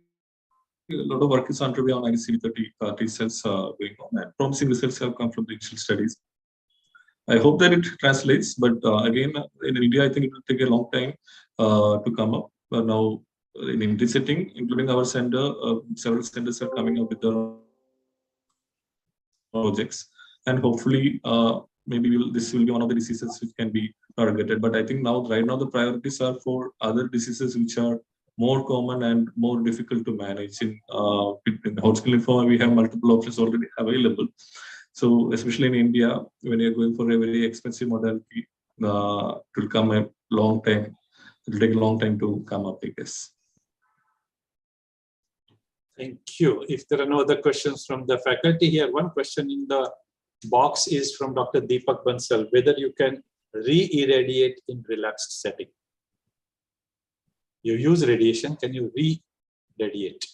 a lot of work is underway on CD30 T cells going on, and promising results have come from the initial studies. I hope that it translates, but again, in India, I think it will take a long time to come up. But now, in India setting, including our center, several centers are coming up with their projects, and hopefully, maybe this will be one of the diseases which can be targeted. But I think right now the priorities are for other diseases which are more common and more difficult to manage. In Hodgkin lymphoma, we have multiple options already available. So especially in India, when you're going for a very expensive modality, it will come a long time. It will take a long time to come up, I guess. Thank you. If there are no other questions from the faculty here, one question in the box is from Dr. Deepak Bansal, whether you can re-irradiate in relapsed setting. You use radiation, can you re-radiate?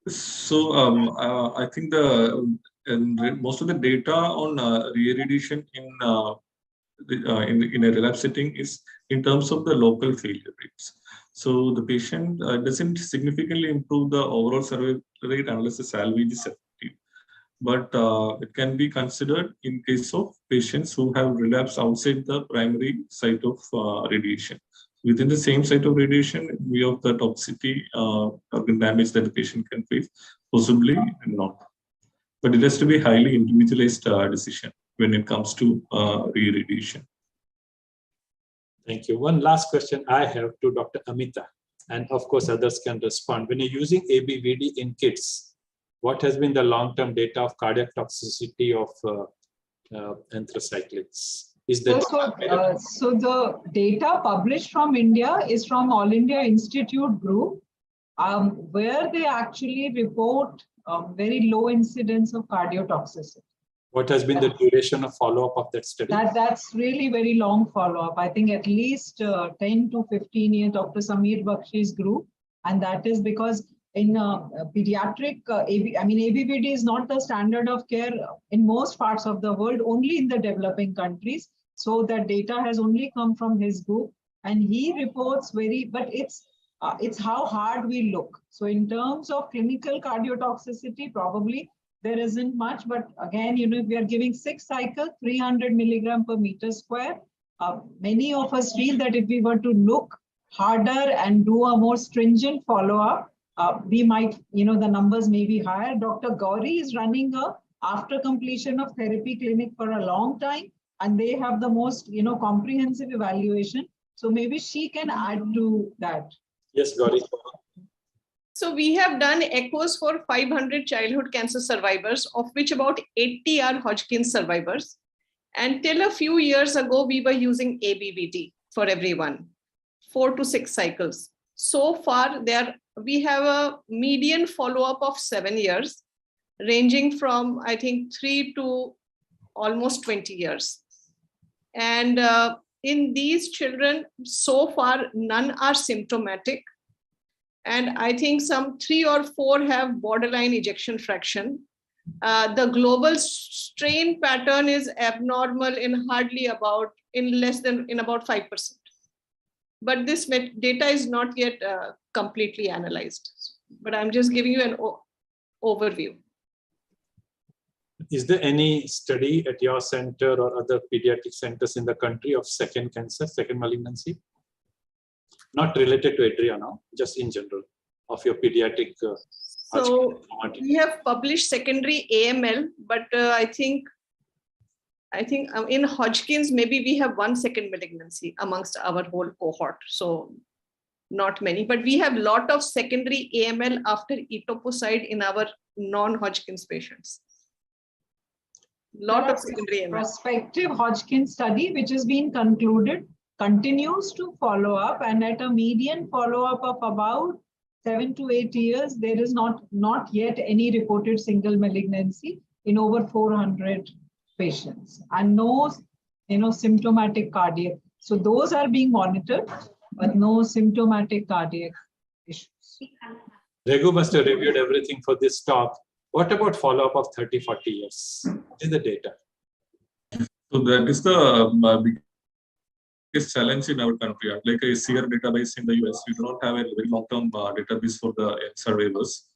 So I think most of the data on re-irradiation in a relapse setting is in terms of the local failure rates. So the patient doesn't significantly improve the overall survival rate unless the salvage is effective. But it can be considered in case of patients who have relapsed outside the primary site of radiation. Within the same site of radiation, in view of the toxicity, organ damage that the patient can face, possibly not. But it has to be highly individualized decision when it comes to re-irradiation. Thank you. One last question I have to Dr. Amita, and of course others can respond. When you're using ABVD in kids, what has been the long-term data of cardiac toxicity of anthracyclines? Is that so the data published from India is from All India Institute group, where they actually report very low incidence of cardiotoxicity. What has been the duration of follow-up of that study? That's really very long follow-up. I think at least 10 to 15 years, Dr. Samir Bakshi's group. And that is because in pediatric, ABVD is not the standard of care in most parts of the world, only in the developing countries. So that data has only come from his group. and he reports but it's how hard we look. So in terms of clinical cardiotoxicity, probably there isn't much, but again, if we are giving 6 cycles, 300 milligram per meter square, many of us feel that if we were to look harder and do a more stringent follow-up, we might, the numbers may be higher. Dr. Gauri is running after completion of therapy clinic for a long time, and they have the most, comprehensive evaluation. So maybe she can add to that. Yes, Gauri. So we have done echoes for 500 childhood cancer survivors, of which about 80 are Hodgkin survivors. And till a few years ago, we were using ABVD for everyone, 4 to 6 cycles. So far, we have a median follow-up of 7 years, ranging from, I think, 3 to almost 20 years. And in these children, so far, none are symptomatic. And I think some 3 or 4 have borderline ejection fraction. The global strain pattern is abnormal in about 5%. But this data is not yet completely analyzed. But I'm just giving you an overview. Is there any study at your center or other pediatric centers in the country of second cancer, second malignancy? Not related to Adriana, just in general, of your pediatric. So we have published secondary AML, but I think in Hodgkin's, maybe we have 1 second malignancy amongst our whole cohort. So not many, but we have a lot of secondary AML after etoposide in our non-Hodgkin's patients. Lot of secondary AML. Prospective Hodgkin study, which has been concluded, continues to follow up, and at a median follow-up of about 7 to 8 years, there is not yet any reported single malignancy in over 400 patients, and no, symptomatic cardiac. So those are being monitored, but no symptomatic cardiac issues. Raghu must have reviewed everything for this talk. What about follow-up of 30, 40 years? What is the data? So that is the biggest challenge in our country. Like a CR database in the US, we do not have a very long-term database for the survivors.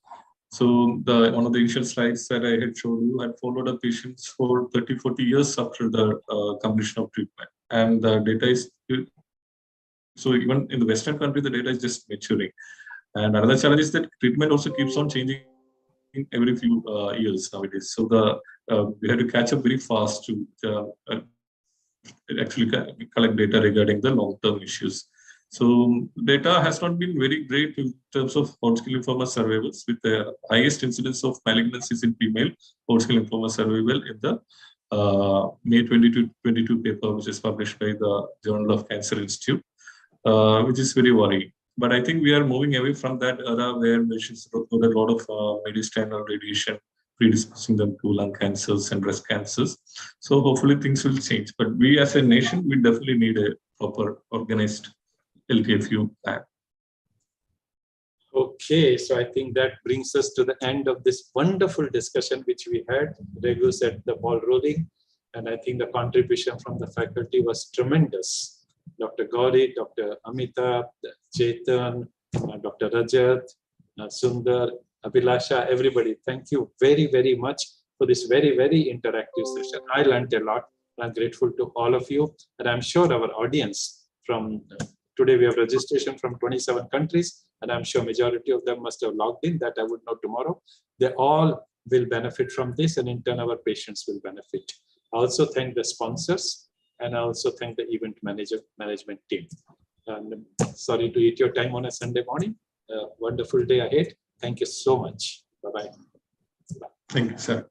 So one of the initial slides that I had showed you had followed up patients for 30, 40 years after the completion of treatment. And the data is, so even in the Western country, the data is just maturing. And another challenge is that treatment also keeps on changing every few years nowadays. So we have to catch up very fast to actually collect data regarding the long-term issues. So data has not been very great in terms of Hodgkin lymphoma survivals, with the highest incidence of malignancies in female Hodgkin lymphoma survival in the May 2022 paper, which is published by the Journal of Cancer Institute, which is very worrying. But I think we are moving away from that era where patients got a lot of medicinal radiation, predisposing them to lung cancers and breast cancers. So hopefully things will change. But we as a nation, we definitely need a proper organized LTFU plan. Okay, so I think that brings us to the end of this wonderful discussion which we had. Raghu set the ball rolling, and I think the contribution from the faculty was tremendous. Dr. Gauri, Dr. Amitabh, Chetan, Dr. Rajat, Sundar, Abhilasha, everybody, thank you very, very much for this very, very interactive session. I learned a lot. I'm grateful to all of you, and I'm sure our audience from today, we have registration from 27 countries, and I'm sure majority of them must have logged in. That I would know tomorrow. They all will benefit from this, and in turn, our patients will benefit. I also thank the sponsors, and I also thank the event management team. And sorry to eat your time on a Sunday morning. Wonderful day ahead. Thank you so much. Bye-bye. Thank you, sir.